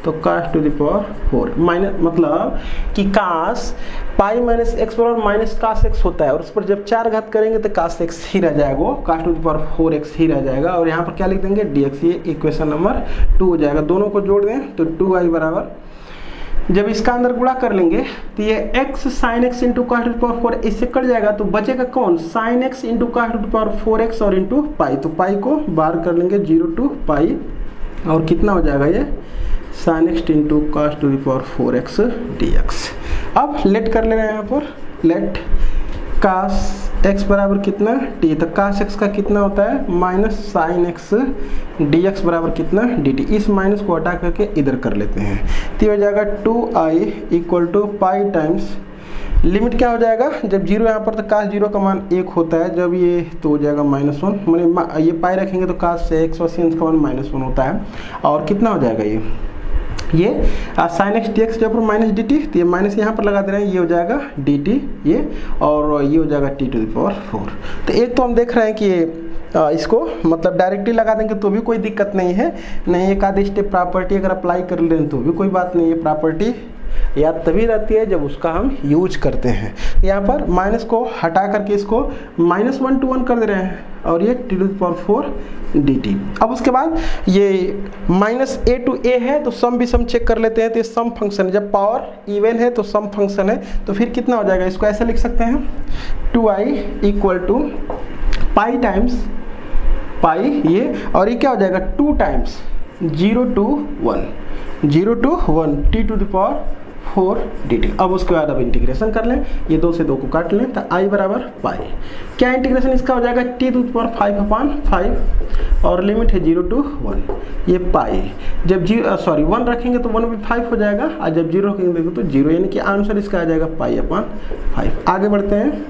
तो cos to the power 4 minus मतलब कि कास पाई माइनस x बराबर माइनस कास x होता है और उस पर जब 4 घात करेंगे तो कास x ही रह जाएगा, cos to the power 4x ही रह जाएगा, और यहाँ पर क्या लिख देंगे dx, ये इक्वेशन नंबर 2 हो जाएगा। दोनों को जोड़ दें तो 2i बराबर जब इसका अंदर गुणा कर लेंगे तो ये x sin x into cos to power 4 इससे कट जाएगा, तो बचेगा कौन, sin x into cos to power 4x और इंटू पाई, तो पाई को बाहर कर लेंगे 0 टू पाई और कितना हो जाएगा ये sin x into cos to power 4x dx। अब लेट कर ले रहे हैं यहाँ पर, लेट cos x बराबर कितना t, तो cos x का कितना होता है माइनस sin x dx बराबर कितना dt, इस माइनस को हटा करके इधर कर लेते हैं, तो हो जाएगा 2i equal to pi times limit क्या हो जाएगा, जब जीरो यहाँ पर तो cos जीरो का मान 1 होता है, जब ये तो हो जाएगा -1, मैंने ये पाई रखेंगे तो cos से x और sin का मान -1 होता है, और कितना हो जाएगा ये sin x dx जब पर माइनस डी टी, तो ये माइनस यहाँ पर लगा दे रहे हैं, ये हो जाएगा डी टी ये, और ये हो जाएगा t टू द पावर 4। तो एक तो हम देख रहे हैं कि ये इसको मतलब डायरेक्टली लगा देंगे तो भी कोई दिक्कत नहीं है, नहीं एक आधी स्टेप प्रॉपर्टी अगर अप्लाई कर लें तो भी कोई बात नहीं है, प्रॉपर्टी याद तभी रहती है जब उसका हम यूज करते हैं। यहाँ पर माइनस को हटा करके इसको -1 to 1 कर दे रहे हैं, और ये t to the power 4 dt। अब उसके बाद ये -a to a है तो सम भी सम चेक कर लेते हैं, तो ये सम फंक्शन जब पावर इवन है तो सम फंक्शन है, तो फिर कितना हो जाएगा, इसको ऐसे लिख सकते हैं 2i equal to pi times pi ये, और ये क्या हो जाएगा 2 times 0 to 1 t to the power 4 dt। अब उसके बाद अब इंटीग्रेशन कर लें, ये 2 से 2 को काट लें, तो i बराबर पाई, क्या इंटीग्रेशन इसका हो जाएगा t टू द पावर 5/5 और लिमिट है 0 to 1, ये पाई, जब 1 रखेंगे तो 1 भी 5 हो जाएगा, और जब 0 रखेंगे तो 0, यानी कि आंसर इसका आ जाएगा पाई/5। आगे बढ़ते हैं,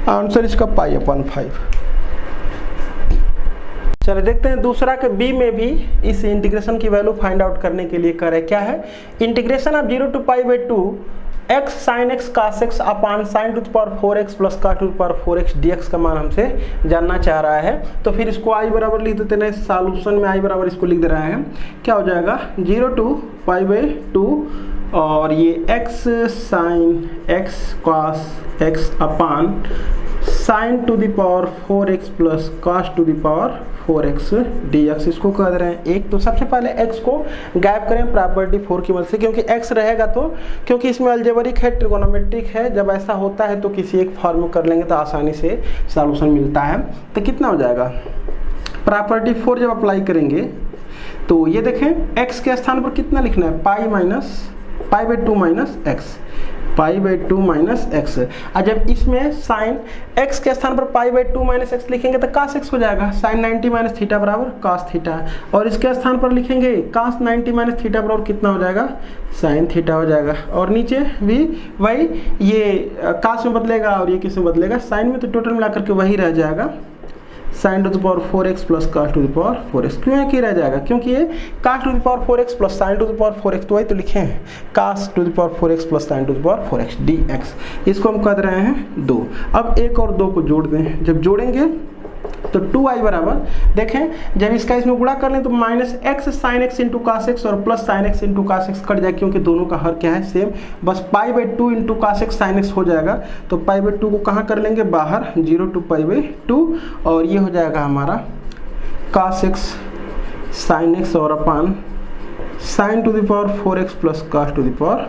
आंसर इसका पाई/5। चलिए देखते हैं दूसरा के बी में भी इस इंटीग्रेशन की वैल्यू फाइंड आउट करने के लिए करे क्या है, integration of 0 to π/2 x sin x cos x upon sin to the power 4x plus cos to the power 4x dx का मान हमसे जानना चाह रहा है, तो फिर इसको i बराबर लिख देते हैं, सॉल्यूशन में i बराबर इसको लिख दे रहे हैं, क्या हो जाएगा 0 to π/2 और ये x sin x cos x upon sin to the power 4x plus cos to the power 4x dx, इसको कह दे रहे हैं एक। तो सबसे पहले x को गायब करें प्रॉपर्टी 4 की मदद से, क्योंकि x रहेगा तो, क्योंकि इसमें अलजेब्रिक है ट्रिगोनोमेट्रिक है, जब ऐसा होता है तो किसी एक फॉर्म में कर लेंगे तो आसानी से सॉल्यूशन मिलता है। तो कितना हो जाएगा, प्रॉपर्टी 4 जब अप्लाई करेंगे तो ये देखें x के स्थान पर कितना लिखना है, π/2 माइनस x, π/2 माइनस x, और जब इसमें साइन x के स्थान पर π/2 माइनस x लिखेंगे तो cos x हो जाएगा, sin 90 माइनस थीटा बराबर cos थीटा, और इसके स्थान पर लिखेंगे cos 90 माइनस थीटा बराबर कितना हो जाएगा, sin थीटा हो जाएगा, और नीचे भी वही, ये cos में बदलेगा और ये किस में बदलेगा, sin में, तो टोटल मिलाकर के वही रह जाएगा sin to the power 4x plus cos to the power 4x। क्यों है कि रह जाएगा, क्योंकि ये cos to the power 4x plus sin to the power 4x, तो वही तो लिखे हैं cos to the power 4x plus sin to the power 4x dx, इसको हम कर रहे हैं 2। अब 1 और 2 को जोड़ दें, जब जोड़ेंगे तो 2i बराबर देखें, जब इसका इसमें गुणा कर लें तो -x sin x into cos x और plus sin x into cos x cut जाए, क्योंकि दोनों का हर क्या है सेम, बस π/2 into cos x sin x हो जाएगा, तो π/2 को कहाँ कर लेंगे बाहर, 0 to π/2, और ये हो जाएगा हमारा cos x sin x और upon sin to the power 4x plus cos to the power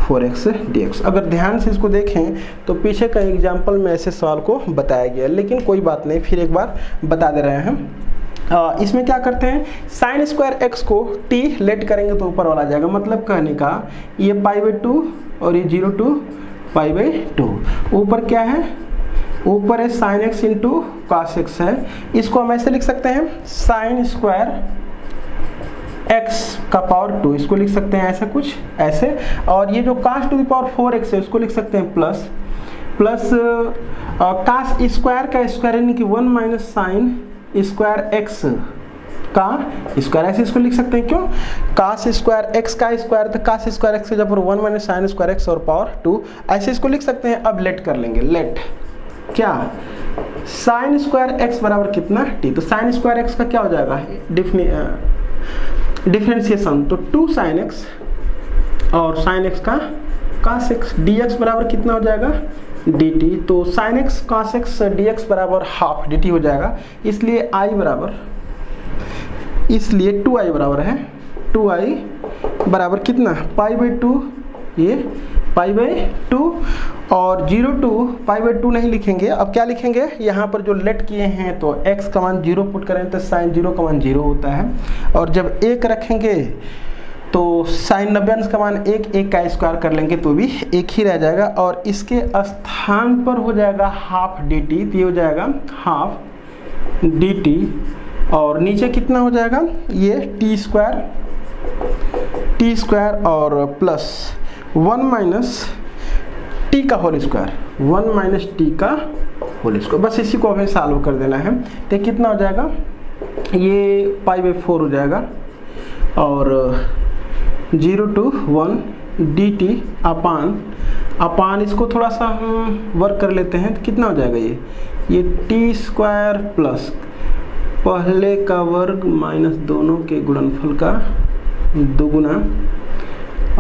4x dx। अगर ध्यान से इसको देखें तो पीछे का एग्जाम्पल में ऐसे सवाल को बताया गया, लेकिन कोई बात नहीं, फिर एक बार बता दे रहे हैं। इसमें क्या करते हैं, sin स्क्वायर x को t लेट करेंगे तो ऊपर वाला आ जाएगा, मतलब कहने का ये π/2 और ये 0 to π/2, ऊपर क्या है, ऊपर है sin x into cos x है, इसको हम ऐसे लिख सकते हैं sin स्क्वायर x का पावर 2, इसको लिख सकते हैं ऐसा कुछ ऐसे, और ये जो cos to the power 4x है उसको लिख सकते हैं प्लस cos स्क्वायर का स्क्वायर यानी कि 1 माइनस साइन स्क्वायर x का स्क्वायर, ऐसे इसको लिख सकते हैं, क्यों cos स्क्वायर x का स्क्वायर, तो cos स्क्वायर x के जब 1 माइनस साइन स्क्वायर x और पावर 2, ऐसे इसको लिख सकते हैं। अब लेट कर लेंगे, लेट क्या साइन स्क्वायर x बराबर कितना t, तो साइन स्क्वायर x का क्या हो जाएगा डिफरेंशिएशन, तो 2 sin x और sin x का cos x dx बराबर कितना हो जाएगा dt, तो sin x cos x dx बराबर हाफ dt हो जाएगा, इसलिए i बराबर, इसलिए 2i बराबर है, 2i बराबर कितना π/2 ये पाई बाई 2 और 0 to पाई बाई 2 नहीं लिखेंगे। अब क्या लिखेंगे, यहाँ पर जो लेट किए हैं तो x का मान 0 पुट करें तो साइन 0 का मान 0 होता है, और जब 1 रखेंगे तो साइन 90 अंश का मान 1 का स्क्वायर कर लेंगे तो भी 1 ही रह जाएगा, और इसके स्थान पर हो जाएगा हाफ dt, तो ये हो जाएगा हाफ dt, और नीचे कितना हो जाएगा, ये टी स्क्वायर और प्लस 1 माइनस टी का होल स्क्वायर, 1 माइनस टी का होल स्क्वायर। बस इसी को हमें सॉल्व कर देना है। तो कितना हो जाएगा, ये पाई बाई 4 हो जाएगा, और 0 to 1 dt अपान इसको थोड़ा सा हम वर्क कर लेते हैं, तो कितना हो जाएगा, ये टी स्क्वायर प्लस पहले का वर्ग माइनस दोनों के गुणनफल का दोगुना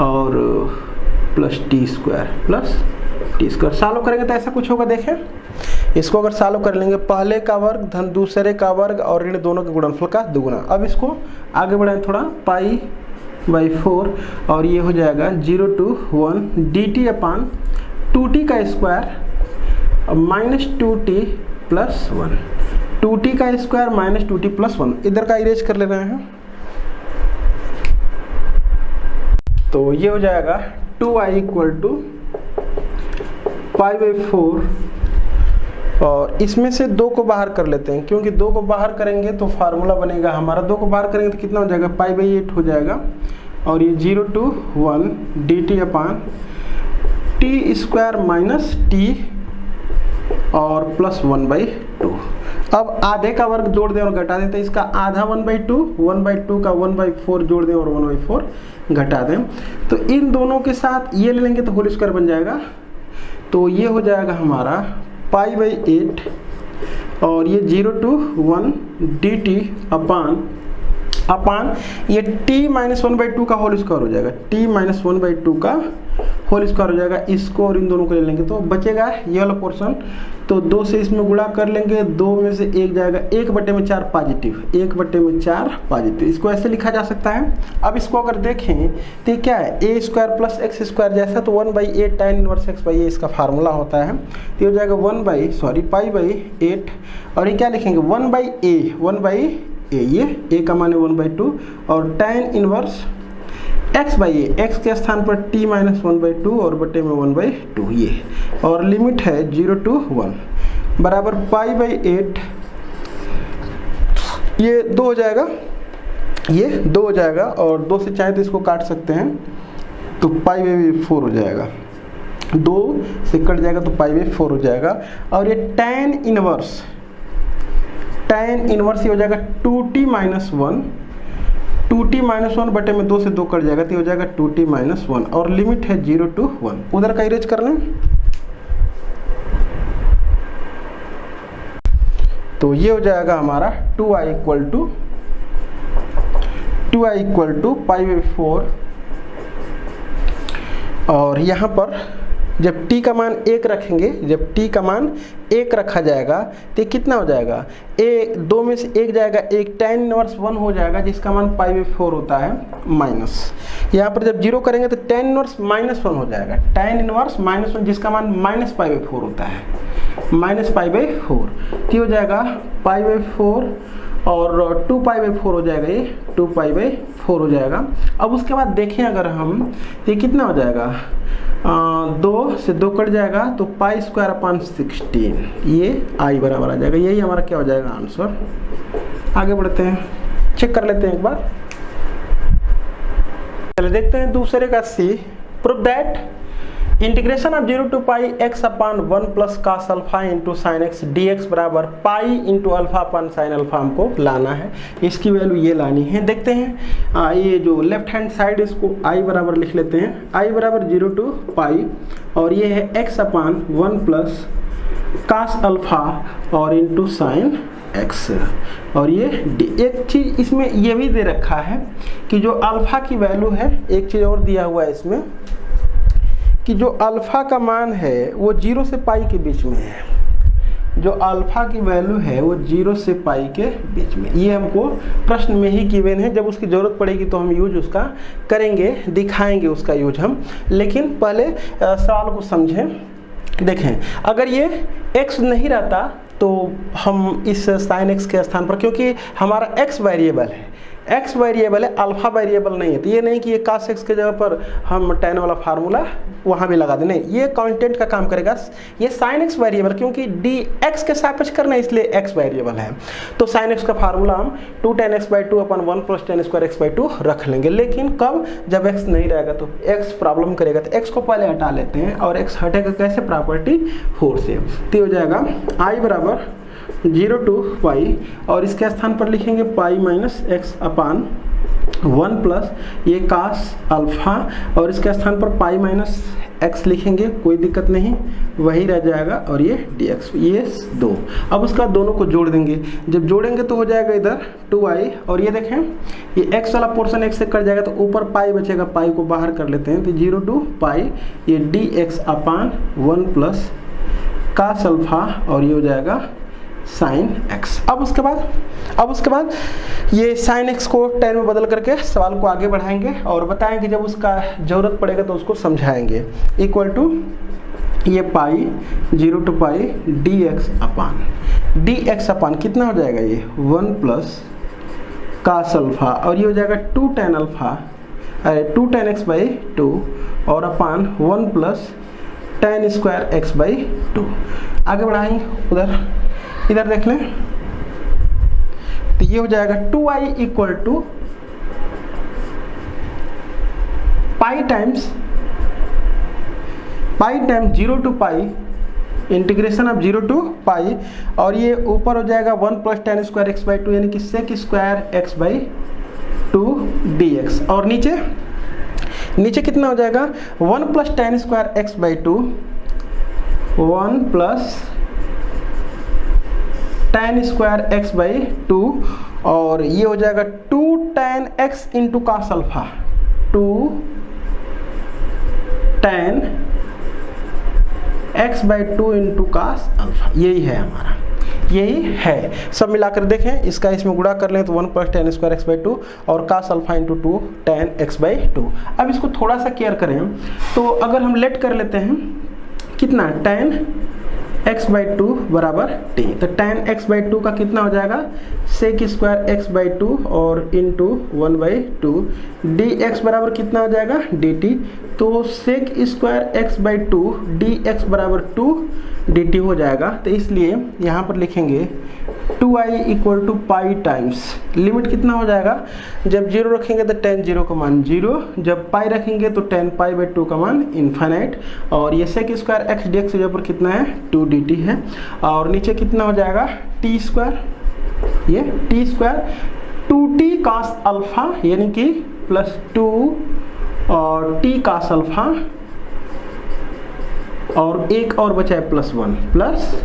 और प्लस टी स्क्वायर सॉल्व करेंगे तो ऐसा कुछ होगा। देखें, इसको अगर सॉल्व कर लेंगे, पहले का वर्ग धन दूसरे का वर्ग और ऋण दोनों के गुणनफल का दुगुना। अब इसको आगे बढ़ाएं थोड़ा, पाई बाई 4 और ये हो जाएगा 0 to 1 dt अपान 2t का square minus 2t plus 1, 2t का स्क्वायर माइनस 2t प्लस 1, इधर का इरेज कर ले रहे हैं। तो ये हो जाएगा 2i equal to pi by 4, और इसमें से 2 को बाहर कर लेते हैं, क्योंकि 2 को बाहर करेंगे तो फार्मूला बनेगा हमारा, 2 को बाहर करेंगे तो कितना हो जाएगा, पाई बाई 8 हो जाएगा, और ये 0 to 1 dt upon T square minus T और प्लस 1/2। अब आधे का वर्ग जोड़ दें और घटा दें, तो इसका आधा 1/2 का 1/4 जोड़ दें और 1/4 घटा दें, तो इन दोनों के साथ ये ले लेंगे तो होल स्क्वायर बन जाएगा। तो ये हो जाएगा हमारा पाई बाई 8 और ये 0 to 1 dt अपान ये t माइनस 1/2 का होल स्क्वायर हो जाएगा, t माइनस 1/2 का होल स्क्वायर हो जाएगा। इसको और इन दोनों को ले लेंगे तो बचेगा ये वाला पोर्शन, तो 2 से इसमें गुणा कर लेंगे, 2 में से 1 जाएगा, 1/4 पॉजिटिव, 1/4 पॉजिटिव, इसको ऐसे लिखा जा सकता है। अब इसको अगर देखें तो क्या है, a square plus x square जैसा, तो 1/8 tan इनवर्स x/a इसका फार्मूला होता है। तो ये हो जाएगा पाई बाई 8, और ये क्या लिखेंगे 1/a, ये a का मान है 1/2 और tan इनवर्स x/a, x के स्थान पर t माइनस 1/2 और बटे में 1/2 ये, और लिमिट है 0 to 1 बराबर पाई बाई 8, ये 2 हो जाएगा, ये 2 हो जाएगा, और 2 से चाहे तो इसको काट सकते हैं, तो पाई बाई 4 हो जाएगा, 2 से कट जाएगा तो पाई बाई 4 हो जाएगा। और ये tan इनवर्स ये हो जाएगा 2t माइनस 1, 2t माइनस 1 बटे में 2 से 2 कट जाएगा, तो हो जाएगा 2t माइनस 1, और लिमिट है 0 to 1। उधर का इरेज कर लें, तो ये हो जाएगा हमारा 2i equal to pi by 4, और यहाँ पर जब t का मान 1 रखेंगे, जब t का मान 1 रखा जाएगा तो कितना हो जाएगा, 2 में से 1 जाएगा, 1 tan इनवर्स 1 हो जाएगा जिसका मान पाई बाई 4 होता है, माइनस यहाँ पर जब 0 करेंगे तो tan इनवर्स -1 हो जाएगा, tan इनवर्स -1 जिसका मान माइनस पाई बाई 4 होता है, माइनस पाई बाई 4, तो हो जाएगा पाई बाई 4 और 2 पाई बाई 4 हो जाएगा, ये 2 पाई बाई 4 हो जाएगा। अब उसके बाद देखें अगर हम, तो ये कितना हो जाएगा, 2 से 2 कट जाएगा तो पाई स्क्वायर अपान 16, ये आई बराबर आ जाएगा। यही हमारा क्या हो जाएगा आंसर। आगे बढ़ते हैं, चेक कर लेते हैं एक बार, चलिए देखते हैं दूसरे का c. Prove that integration of 0 to pi x upon 1 plus cos alpha into sine x dx बराबर pi into alpha upon sine alpha हमको लाना है, इसकी वैल्यू ये लानी है। देखते हैं ये जो लेफ्ट हैंड साइड इसको i बराबर लिख लेते हैं, i बराबर 0 to पाई, और ये है x upon 1 plus cos alpha और इंटू साइन x, और ये एक चीज़ इसमें ये भी दे रखा है कि जो अल्फा की वैल्यू है, एक चीज़ और दिया हुआ है इसमें कि जो अल्फा का मान है वो 0 से पाई के बीच में है, जो अल्फा की वैल्यू है वो 0 से पाई के बीच में। ये हमको प्रश्न में ही गिवन है, जब उसकी ज़रूरत पड़ेगी तो हम यूज उसका करेंगे, दिखाएंगे उसका यूज हम। लेकिन पहले सवाल को समझें। देखें, अगर ये x नहीं रहता तो हम इस sin x के स्थान पर, क्योंकि हमारा x वेरिएबल है, x वेरिएबल है, अल्फा वेरिएबल नहीं है, तो ये नहीं कि ये cos x के जगह पर हम tan वाला फार्मूला वहाँ भी लगा दें, नहीं, ये कांस्टेंट का काम करेगा। ये sin x वेरिएबल, क्योंकि dx के सापेक्ष करना है इसलिए x वेरिएबल है, तो sin x का फार्मूला हम 2 tan x/2 अपन 1 + tan स्क्वायर x/2 रख लेंगे। लेकिन कब, जब x नहीं रहेगा तो x प्रॉब्लम करेगा, तो x को पहले हटा लेते हैं, और x हटेगा कैसे, प्रॉपर्टी 4 से। तो हो जाएगा I बराबर 0 to पाई, और इसके स्थान पर लिखेंगे पाई माइनस x अपान 1 प्लस ये कास अल्फा, और इसके स्थान पर पाई माइनस x लिखेंगे, कोई दिक्कत नहीं, वही रह जाएगा, और ये dx, ये 2। अब उसका दोनों को जोड़ देंगे, जब जोड़ेंगे तो हो जाएगा इधर 2i, और ये देखें ये x वाला पोर्शन x से कट जाएगा तो ऊपर पाई बचेगा, पाई को बाहर कर लेते हैं, तो 0 to पाई ये dx अपान 1 प्लस कास अल्फा, और ये हो जाएगा sin x। अब उसके बाद ये sin x को tan में बदल करके सवाल को आगे बढ़ाएंगे और बताएंगे, जब उसका ज़रूरत पड़ेगा तो उसको समझाएंगे। इक्वल टू ये पाई 0 to पाई dx अपान कितना हो जाएगा, ये 1 प्लस कास अल्फा, और ये हो जाएगा 2 tan अल्फा, 2 tan x/2, और अपान 1 प्लस tan स्क्वायर x/2। आगे बढ़ाएंगे, इधर देख लें, तो ये हो जाएगा 2i equal to pi times 0 to pi integration of 0 to pi, और ये ऊपर हो जाएगा 1 प्लस tan स्क्वायर x/2 यानी कि sec स्क्वायर x/2 dx, और नीचे कितना हो जाएगा 1 plus tan square x/2, 1 plus tan square x/2, और ये हो जाएगा 2 tan x into cos alpha, 2 tan x/2 into cos alpha, यही है हमारा, यही है। सब मिलाकर देखें, इसका इसमें गुणा कर लें तो 1 प्लस tan स्क्वायर x/2 और कास अल्फा इंटू 2 tan x/2। अब इसको थोड़ा सा केयर करें, तो अगर हम लेट कर लेते हैं कितना, tan x/2 बराबर t, तो tan x/2 का कितना हो जाएगा sec स्क्वायर x/2 और इंटू 1/2 dx बराबर कितना हो जाएगा dt, तो sec स्क्वायर x/2 dx बराबर 2 dt हो जाएगा। तो इसलिए यहाँ पर लिखेंगे 2i equal to pi times, limit कितना हो जाएगा, जब 0 रखेंगे तो tan 0 का मान 0, जब पाई रखेंगे तो tan पाई/2 का मान इन्फाइनाइट, और ये sec स्क्वायर x dx के ऊपर कितना है 2 dt है, और नीचे कितना हो जाएगा t स्क्वायर, ये t square 2t cos alpha यानी कि प्लस 2 और t कास अल्फा, और एक और बचा है +1 बस,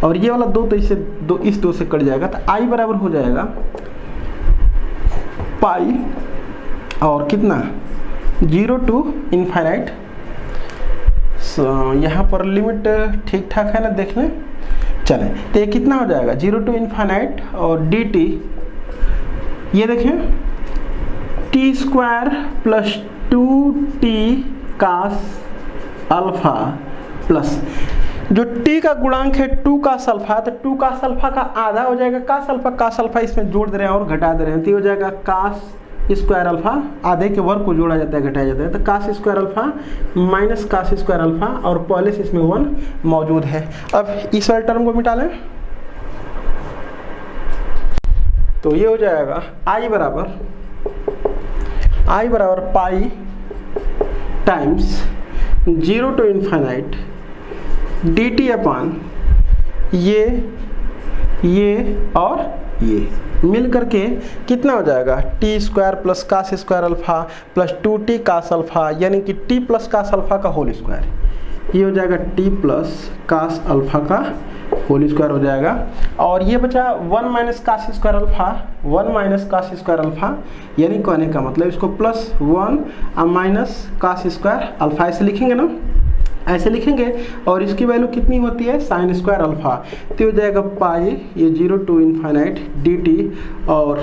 और ये वाला 2 तो इस 2 से कट जाएगा, तो i बराबर हो जाएगा पाई और कितना 0 to इन्फाइनाइट। यहाँ पर लिमिट ठीक ठाक है ना, देख लें, चलें, तो ये कितना हो जाएगा 0 to इन्फाइनाइट, और dt ये देखें t square plus 2t cos alpha plus जो t का गुणांक है 2 कास अल्फा, तो 2 कास अल्फा का आधा हो जाएगा कास अल्फा इसमें जोड़ दे रहे हैं और घटा दे रहे हैं, तो हो जाएगा कास स्क्वायर अल्फा, आधे के वर्ग को जोड़ा जाता है घटाया जाता है, तो cos square alpha minus cos square alpha, और पहले से इसमें 1 मौजूद है। अब इस वाले टर्म को मिटा लें, तो ये हो जाएगा i बराबर pi times 0 to infinite dt upon ये और ये मिल करके कितना हो जाएगा t square plus cos square alpha plus 2t cos alpha, यानी कि t प्लस कास अल्फा का होल स्क्वायर, ये हो जाएगा t प्लस कास अल्फा का होल स्क्वायर हो जाएगा, और ये बचा 1 minus cos square alpha, 1 minus cos square alpha, यानी कहने का मतलब इसको +1 माइनस कास स्क्वायर अल्फा ऐसे लिखेंगे ना। ऐसे लिखेंगे और इसकी वैल्यू कितनी होती है साइन स्क्वायर अल्फा, तो हो जाएगा पाई ये 0 टू इन्फाइनाइट डी टी और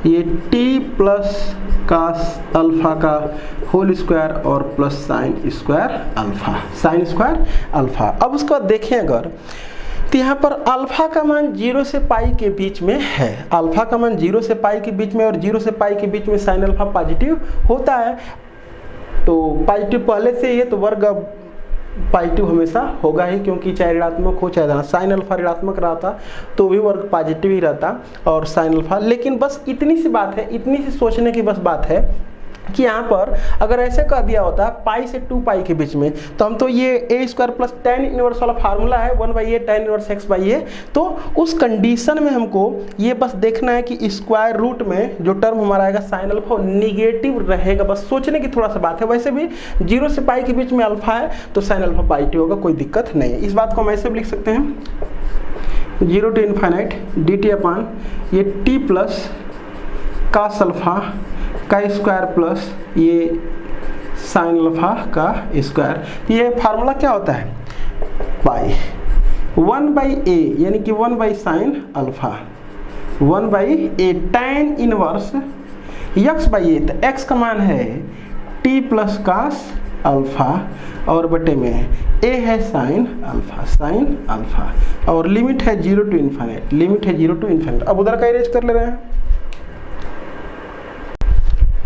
ये टी प्लस कास अल्फा का होल स्क्वायर और प्लस साइन स्क्वायर अल्फा। अब उसको देखें अगर तो यहाँ पर अल्फा का मान 0 से पाई के बीच में है, अल्फा का मान 0 से पाई के बीच में और 0 से पाई के बीच में साइन अल्फा पॉजिटिव होता है। तो पॉजिटिव पहले से ही है तो वर्ग अब पॉजिटिव हमेशा होगा ही, क्योंकि चाहे ऋणात्मक हो चाहे धनात्मक, साइन अल्फा ऋणात्मक रहता तो भी वर्ग पॉजिटिव ही रहता और साइन अल्फा। लेकिन बस इतनी सी बात है, इतनी सी सोचने की बस बात है कि यहाँ पर अगर ऐसे कह दिया होता पाई से 2 पाई के बीच में, तो हम तो ये a square plus tan inverse वाला फार्मूला है 1/a tan inverse x by a, तो उस कंडीशन में हमको ये बस देखना है कि स्क्वायर रूट में जो टर्म हमारा आएगा साइन अल्फा निगेटिव रहेगा। बस सोचने की थोड़ा सा बात है। वैसे भी 0 से पाई के बीच में अल्फा है तो साइन अल्फा पॉजिटिव होगा, कोई दिक्कत नहीं है। इस बात को हम ऐसे भी लिख सकते हैं 0 to infinite D T upon ये टी प्लस कास अल्फा का स्क्वायर प्लस ये साइन अल्फा का स्क्वायर। ये फार्मूला क्या होता है पाई 1/a यानी कि 1 sine alpha 1/a tan inverse x/a, तो x का मान है t प्लस कास अल्फा और बटे में a है साइन अल्फा और लिमिट है 0 टू इन्फाइनाइट। अब उधर का इरेज कर ले रहे हैं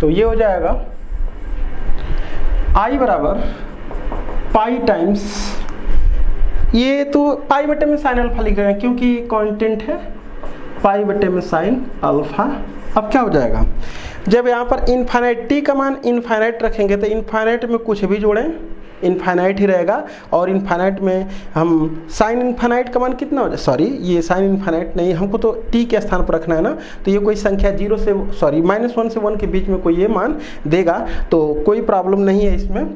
तो ये हो जाएगा I बराबर पाई टाइम्स ये तो पाई बटे में साइन अल्फा लिख रहे हैं क्योंकि कांस्टेंट है, पाई बटे में साइन अल्फा। अब क्या हो जाएगा जब यहाँ पर इन्फाइनाइट टी का मान इन्फाइनाइट रखेंगे तो इन्फाइनाइट में कुछ भी जोड़ें इन्फाइनाइट ही रहेगा और इन्फाइनाइट में हम साइन इन्फाइनाइट का मान कितना हो जाए, सॉरी ये साइन इन्फाइनाइट नहीं, हमको तो टी के स्थान पर रखना है ना, तो ये कोई संख्या -1 से 1 के बीच में कोई ये मान देगा तो कोई प्रॉब्लम नहीं है इसमें,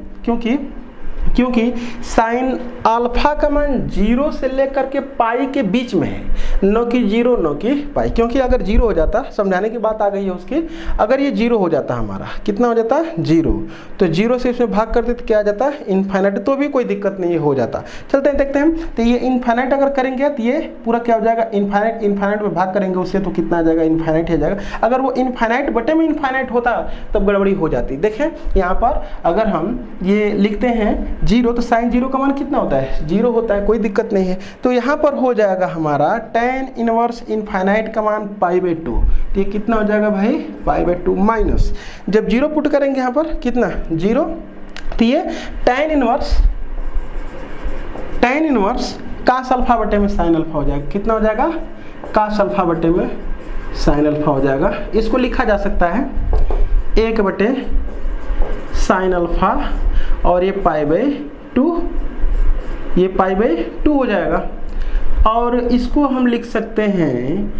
क्योंकि साइन अल्फा का मान 0 से लेकर के पाई के बीच में है, न कि 0 न कि पाई। क्योंकि अगर 0 हो जाता, समझाने की बात आ गई है उसकी, अगर ये 0 हो जाता हमारा कितना हो जाता 0, तो 0 से इसमें भाग करते तो क्या आ जाता इन्फाइनाइट, तो भी कोई दिक्कत नहीं हो जाता। चलते हैं देखते हैं, तो ये इन्फाइनाइट अगर करेंगे तो ये पूरा क्या हो जाएगा इन्फाइनाइट में भाग करेंगे उससे तो कितना आ जाएगा इन्फाइनाइट हो जाएगा। अगर वो इन्फाइनाइट बटे में इन्फाइनाइट होता तब गड़बड़ी हो जाती। देखें यहाँ पर अगर हम ये लिखते हैं 0 तो साइन 0 का मान कितना होता है 0 होता है, कोई दिक्कत नहीं है। तो यहाँ पर हो जाएगा हमारा tan इनवर्स इन्फाइनाइट का मान पाई/2, तो ये कितना हो जाएगा भाई पाई/2 माइनस, जब 0 पुट करेंगे यहाँ पर कितना 0, तो ये tan इनवर्स कास अल्फा बटे में साइन अल्फा हो जाएगा। कितना हो जाएगा कास अल्फा बटे में साइन अल्फा हो जाएगा। इसको लिखा जा सकता है 1 बटे साइन अल्फा और ये पाई/2, ये पाई/2 हो जाएगा। और इसको हम लिख सकते हैं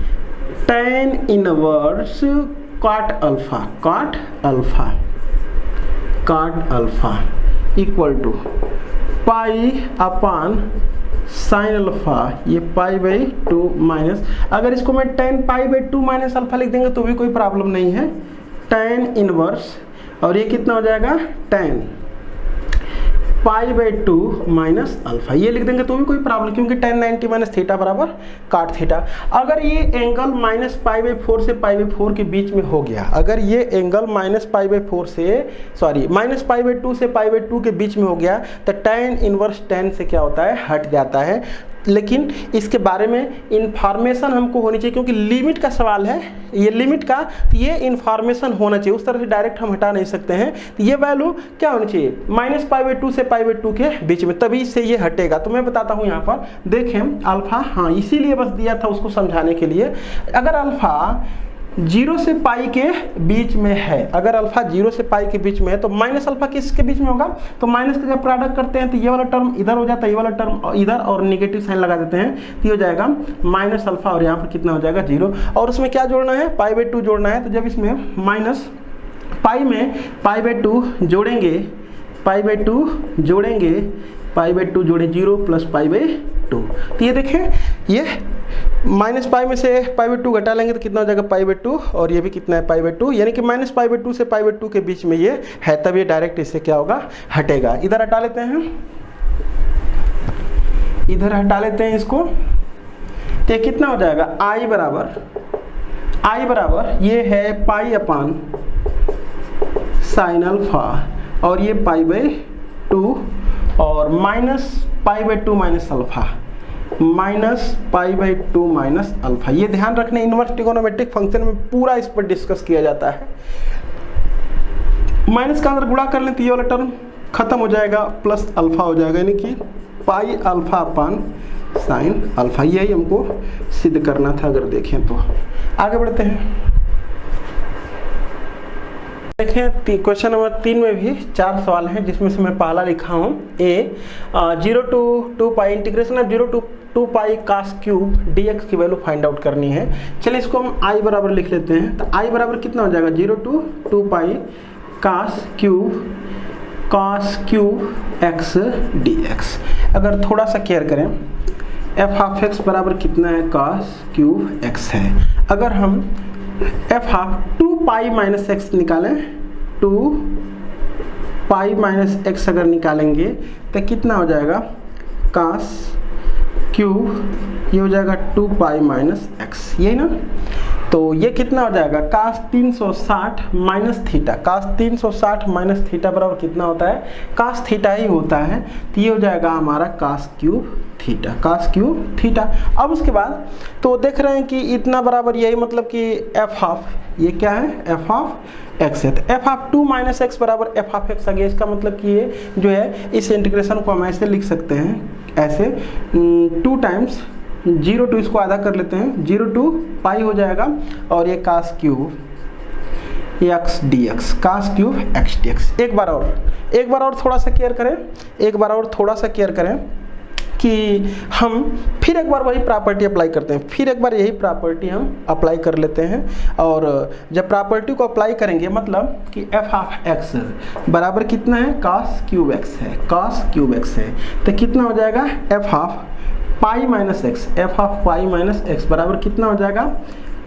tan inverse cot alpha equal to pi upon sine alpha, ये पाई/2 माइनस, अगर इसको मैं tan पाई/2 माइनस अल्फा लिख देंगे तो भी कोई प्रॉब्लम नहीं है, tan इनवर्स और ये कितना हो जाएगा tan पाई/2 माइनस अल्फा, ये लिख देंगे तो भी कोई प्रॉब्लम, क्योंकि tan 90 माइनस थीटा बराबर काट थीटा। अगर ये एंगल -पाई/4 से पाई/4 के बीच में हो गया, अगर ये एंगल -पाई/4 से -पाई/2 से पाई/2 के बीच में हो गया तो tan इनवर्स tan से क्या होता है हट जाता है। लेकिन इसके बारे में इंफॉर्मेशन हमको होनी चाहिए, क्योंकि लिमिट का सवाल है, ये लिमिट का, तो ये इंफॉर्मेशन होना चाहिए, उस तरह से डायरेक्ट हम हटा नहीं सकते हैं। तो ये वैल्यू क्या होनी चाहिए -पाई/2 से पाई/2 के बीच में, तभी से ये हटेगा। तो मैं बताता हूँ यहाँ पर देखें अल्फा, हाँ इसीलिए बस दिया था उसको समझाने के लिए। अगर अल्फा 0 से पाई के बीच में है, अगर अल्फा 0 से पाई के बीच में है तो माइनस अल्फा किसके बीच में होगा, तो माइनस का जब प्रोडक्ट करते हैं तो ये वाला टर्म इधर हो जाता है, ये वाला टर्म इधर, और निगेटिव साइन लगा देते हैं तो ये हो जाएगा माइनस अल्फा और यहाँ पर कितना हो जाएगा 0। और उसमें क्या जोड़ना है पाई/2 जोड़ना है, तो जब इसमें माइनस पाई में पाई/2 जोड़ेंगे, पाई/2 जोड़े 0 प्लस पाई/2, तो ये देखें ये माइनस पाई में से पाई/2 घटा लेंगे तो कितना हो जाएगा पाई/2, और ये भी कितना है पाई/2, यानी कि -पाई/2 से पाई/2 के बीच में ये है, तब ये डायरेक्ट इससे क्या होगा हटेगा। इधर हटा लेते हैं इधर हटा लेते हैं इसको, तो ये कितना हो जाएगा I बराबर ये है पाई अपान साइन अल्फा और ये पाई बाई 2 और minus pi by 2 minus alpha, minus pi by 2 minus alpha. ये ध्यान रखने इनवर्स ट्रिगोनोमेट्रिक फंक्शन में पूरा इस पर डिस्कस किया जाता है। माइनस का अंदर गुणा कर लें तो ये वाला टर्म खत्म हो जाएगा, प्लस अल्फा हो जाएगा, यानी कि pi alpha upon sine alpha. यही हमको सिद्ध करना था। अगर देखें तो आगे बढ़ते हैं। देखें क्वेश्चन नंबर 3 में भी 4 सवाल हैं, जिसमें से मैं पहला लिखा हूँ a 0 to 2 pi integration of 0 to 2 pi cos cube dx की वैल्यू फाइंड आउट करनी है। चलिए इसको हम I बराबर लिख लेते हैं। तो I बराबर कितना हो जाएगा 0 to 2 pi cos cube x dx। अगर थोड़ा सा केयर करें f ऑफ x बराबर कितना है कास क्यूब x है। अगर हम f of 2 pi minus x निकालें, 2 पाई माइनस एक्स अगर निकालेंगे तो कितना हो जाएगा कास क्यूब, ये हो जाएगा 2 पाई माइनस एक्स, यही ना। तो ये कितना हो जाएगा कास 360 माइनस थीटा, कास 360 माइनस थीटा बराबर कितना होता है कास थीटा ही होता है। तो ये हो जाएगा हमारा cos cube theta, cos cube theta. अब उसके बाद तो देख रहे हैं कि इतना बराबर यही मतलब कि एफ ऑफ ये क्या है एफ ऑफ एक्स है। तो एफ ऑफ 2 माइनस एक्स बराबर एफ ऑफ एक्स आ गया। इसका मतलब कि ये जो है इस इंटीग्रेशन को हम ऐसे लिख सकते हैं, ऐसे 2 टाइम्स 0 to इसको आधा कर लेते हैं, 0 to पाई हो जाएगा और ये cos cube x d x, cos cube x d x. एक बार और थोड़ा सा केयर करें, कि हम फिर एक बार वही प्रॉपर्टी अप्लाई करते हैं, फिर एक बार यही प्रॉपर्टी हम अप्लाई कर लेते हैं। और जब प्रॉपर्टी को अप्लाई करेंगे मतलब कि एफ ऑफ एक्स बराबर कितना है कास क्यूब एक्स है, कास क्यूब एक्स है। तो कितना हो जाएगा f of pi minus x, f of pi minus x बराबर कितना हो जाएगा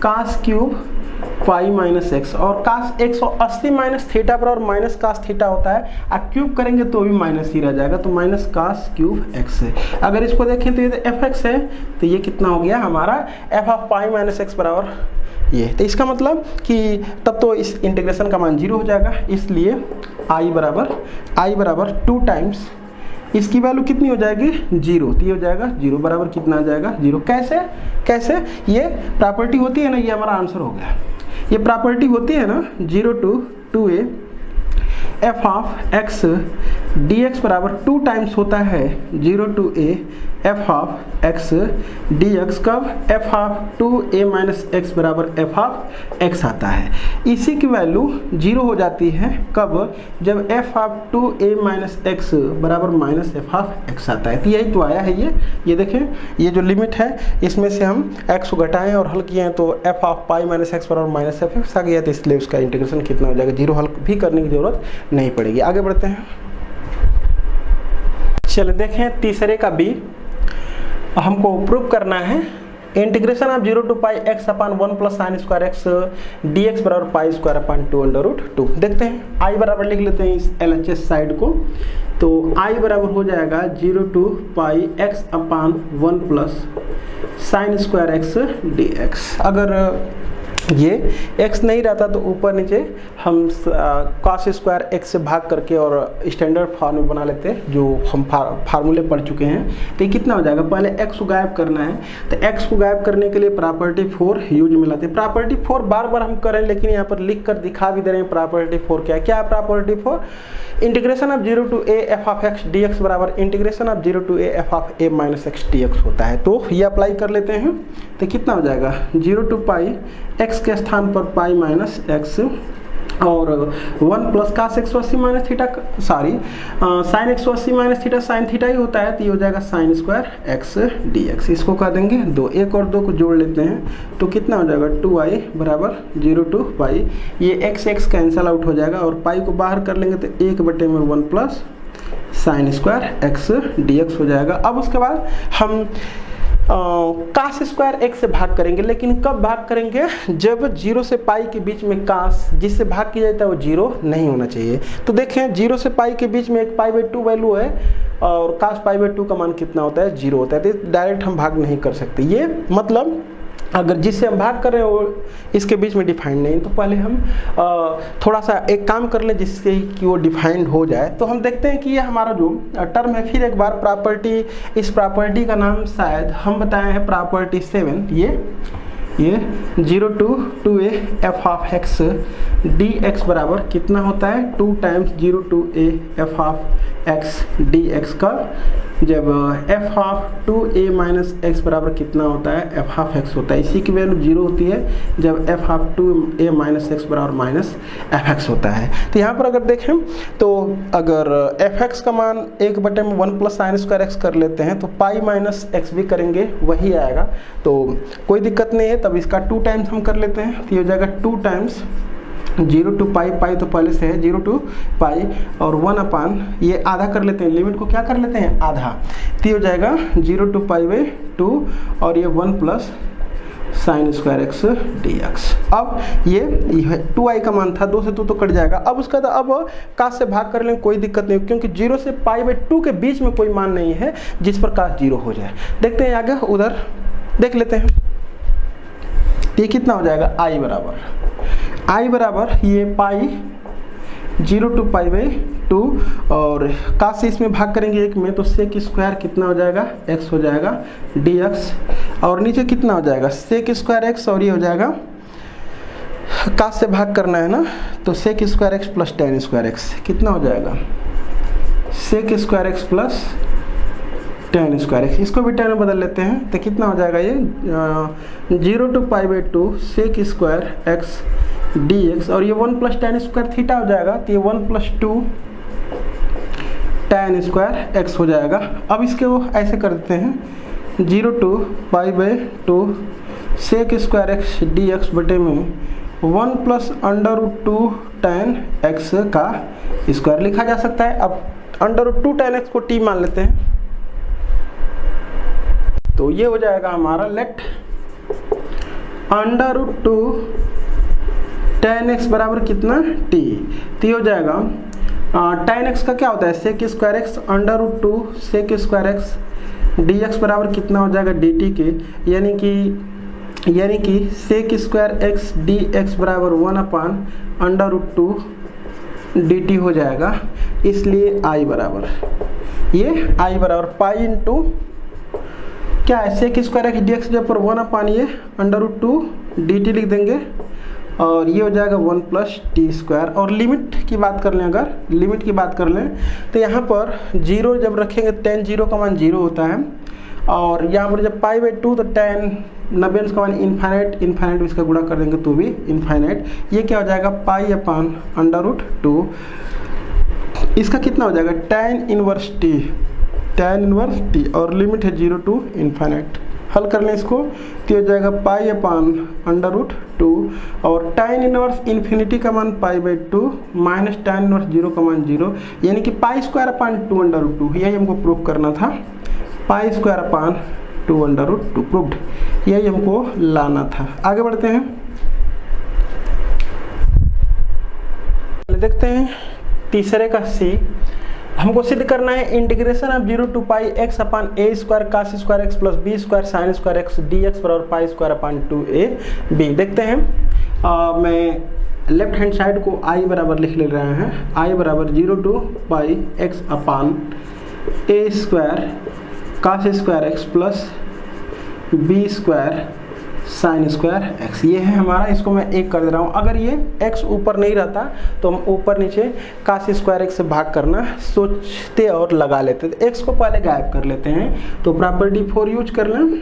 cos cube pi minus x. और कास 180 माइनस थीटा बराबर माइनस कास थीटा होता है, और क्यूब करेंगे तो भी माइनस ही रह जाएगा, तो माइनस कास क्यूब एक्स है। अगर इसको देखें तो ये एफ एक्स है, तो ये कितना हो गया हमारा F of pi minus x बराबर ये। तो इसका मतलब कि तब तो इस इंटीग्रेशन का मान 0 हो जाएगा, इसलिए आई बराबर 2 टाइम्स इसकी वैल्यू कितनी हो जाएगी 0, तो ये हो जाएगा 0 बराबर कितना आ जाएगा 0। कैसे ये प्रॉपर्टी होती है ना, ये हमारा आंसर हो गया। ये प्रॉपर्टी होती है ना 0 to 2a f of x d x बराबर 2 टाइम्स होता है 0 to a f of x d x. कब f of 2a minus x बराबर एफ ऑफ एक्स आता है। इसी की वैल्यू 0 हो जाती है कब, जब F of 2a minus x बराबर माइनस एफ ऑफ एक्स आता है। तो यही तो आया है ये देखें, ये जो लिमिट है इसमें से हम x को घटाएं और हल किए हैं तो F of pi minus x बराबर माइनस एफ एक्स आ गया। तो इसलिए उसका इंटीग्रेशन कितना हो जाएगा 0, हल भी करने की जरूरत नहीं पड़ेगी। आगे बढ़ते हैं। चलिए देखें तीसरे का बी, हमको प्रूव करना है integration of 0 to pi x upon 1 plus sine square x d x बराबर pi square upon 2 under root 2। देखते हैं आई बराबर लिख लेते हैं इस LHS साइड को। तो आई बराबर हो जाएगा 0 to pi x upon 1 plus sine square x d x. अगर ये x नहीं रहता तो ऊपर नीचे हम cos स्क्वायर x से भाग करके और स्टैंडर्ड फॉर्म में बना लेते हैं, जो हम फार्मूले पढ़ चुके हैं। तो ये कितना हो जाएगा, पहले x को गायब करना है, तो x को गायब करने के लिए प्रॉपर्टी 4 यूज में लाते हैं। प्रॉपर्टी 4 बार बार हम करें, लेकिन यहाँ पर लिख कर दिखा भी दे रहे हैं प्रॉपर्टी 4 क्या है property 4। Integration of 0 to a f of x d x बराबर integration of 0 to a f of a minus x d x होता है। तो ये अप्लाई कर लेते हैं, तो कितना हो जाएगा 0 to पाई x के स्थान पर पाई माइनस एक्स और 1 plus cos 180 minus theta sine 180 minus theta sine theta ही होता है। तो ये हो जाएगा sine square x d x. इसको कर देंगे 2, 1 और 2 को जोड़ लेते हैं तो कितना हो जाएगा 2i बराबर 0 to पाई। ये x कैंसिल आउट हो जाएगा और पाई को बाहर कर लेंगे तो 1/1 plus sine square x d x हो जाएगा। अब उसके बाद हम कास स्क्वायर एक्स से भाग करेंगे, लेकिन कब भाग करेंगे, जब 0 से पाई के बीच में कास जिससे भाग किया जाता है वो 0 नहीं होना चाहिए। तो देखें 0 से पाई के बीच में एक पाई/2 वैल्यू है, और cos पाई बाई 2 का मान कितना होता है, 0 होता है। तो डायरेक्ट हम भाग नहीं कर सकते, ये मतलब अगर जिससे हम भाग कर रहे हैं वो इसके बीच में डिफाइंड नहीं, तो पहले हम थोड़ा सा एक काम कर लें जिससे कि वो डिफाइंड हो जाए। तो हम देखते हैं कि ये हमारा जो टर्म है, फिर एक बार प्रॉपर्टी, इस प्रॉपर्टी का नाम शायद हम बताए हैं प्रॉपर्टी 7। ये 0 to 2a f of x dx बराबर कितना होता है, 2 times 0 to a f of x dx का, जब f of 2a minus x बराबर कितना होता है, f ऑफ x होता है। इसी की वैल्यू 0 होती है जब f of 2a minus x बराबर माइनस fx होता है। तो यहाँ पर अगर देखें तो अगर fx का मान 1/1 प्लस साइन स्क्वायर x कर लेते हैं तो पाई माइनस x भी करेंगे वही आएगा, तो कोई दिक्कत नहीं है। तब इसका 2 टाइम्स हम कर लेते हैं, तो ये हो जाएगा 2 टाइम्स 0 to पाई, पाई तो पहले से है 0 to पाई, और 1 अपान ये आधा कर लेते हैं, लिमिट को क्या कर लेते हैं, आधा। तो ये हो जाएगा 0 to पाई बाई 2 और ये 1 plus sine square x dx। अब ये 2i का मान था, 2 से 2 तो कट जाएगा। अब उसका था, अब काश से भाग कर लें कोई दिक्कत नहीं, क्योंकि 0 से पाई बाई 2 के बीच में कोई मान नहीं है जिस पर काश 0 हो जाए। देखते हैं आगे, उधर देख लेते हैं। ये कितना हो जाएगा, i बराबर ये पाई 0 to पाई बाई 2, और काश से इसमें भाग करेंगे एक में तो सेक स्क्वायर कितना हो जाएगा, x हो जाएगा dx, और नीचे कितना हो जाएगा सेक स्क्वायर x, और ये हो जाएगा काश से भाग करना है ना, तो sec square x plus tan square x कितना हो जाएगा, sec square x plus tan square x, इसको भी टेन में बदल लेते हैं तो कितना हो जाएगा, ये 0 to pi by 2 sec square x dx, और ये 1 प्लस टेन स्क्वायर थीटा हो जाएगा, तो ये 1 प्लस 2 टेन स्क्वायर एक्स हो जाएगा। अब इसके वो ऐसे कर देते हैं 0 to pi by 2 sec square x dx बटे में 1 प्लस √2 टेन एक्स का स्क्वायर लिखा जा सकता है। अब √2 टेन एक्स को t मान लेते हैं, तो ये हो जाएगा हमारा लेट √2 टेन एक्स बराबर कितना, t। तो ये हो जाएगा टेन एक्स का क्या होता है, sec square x √2 sec square x dx बराबर कितना हो जाएगा dt के, यानी कि सेक स्क्वायर एक्स dx बराबर 1 अपान √2 dt हो जाएगा। इसलिए i बराबर पाई इंटू क्या है, सेक स्क्वायर एक्स dx जब पर 1 अपान ये √2 dt लिख देंगे, और ये हो जाएगा 1 प्लस टी स्क्वायर। और लिमिट की बात कर लें, अगर लिमिट की बात कर लें तो यहाँ पर 0 जब रखेंगे टेन 0 का मान 0 होता है, और यहाँ पर जब पाई बाई 2 तो टेन 90 का मान इन्फाइनाइट इसका गुणा कर देंगे तो भी इन्फाइनाइट। ये क्या हो जाएगा, पाई अपान √2, इसका कितना हो जाएगा टेन इनवर्स टी, और लिमिट है 0 to इन्फाइनाइट। हल कर लें इसको तो हो जाएगा पाई अपान √2, और टेन इनवर्स इन्फिनिटी का मान पाई बाई 2 माइनस टेन इनवर्स 0 का मान 0, यानी कि पाई स्क्वायर अपान 2 √2, यही हमको प्रूव करना था। पाई स्क्वायर अपान 2 √2 प्रूव्ड, यही हमको लाना था। आगे बढ़ते हैं, देखते हैं तीसरे का सी। हमको सिद्ध करना है integration of 0 to pi x upon a square cos square x plus b square sine square x dx बराबर पाई स्क्वायर अपान 2ab। देखते हैं, मैं लेफ्ट हैंड साइड को i बराबर लिख ले रहे हैं, i बराबर 0 to pi x upon a square cos square x plus b square sine square x, ये है हमारा। इसको मैं एक कर दे रहा हूँ। अगर ये x ऊपर नहीं रहता तो हम ऊपर नीचे कास स्क्वायर x से भाग करना सोचते और लगा लेते, तो x को पहले गायब कर लेते हैं। तो प्रॉपर्टी 4 यूज कर लें,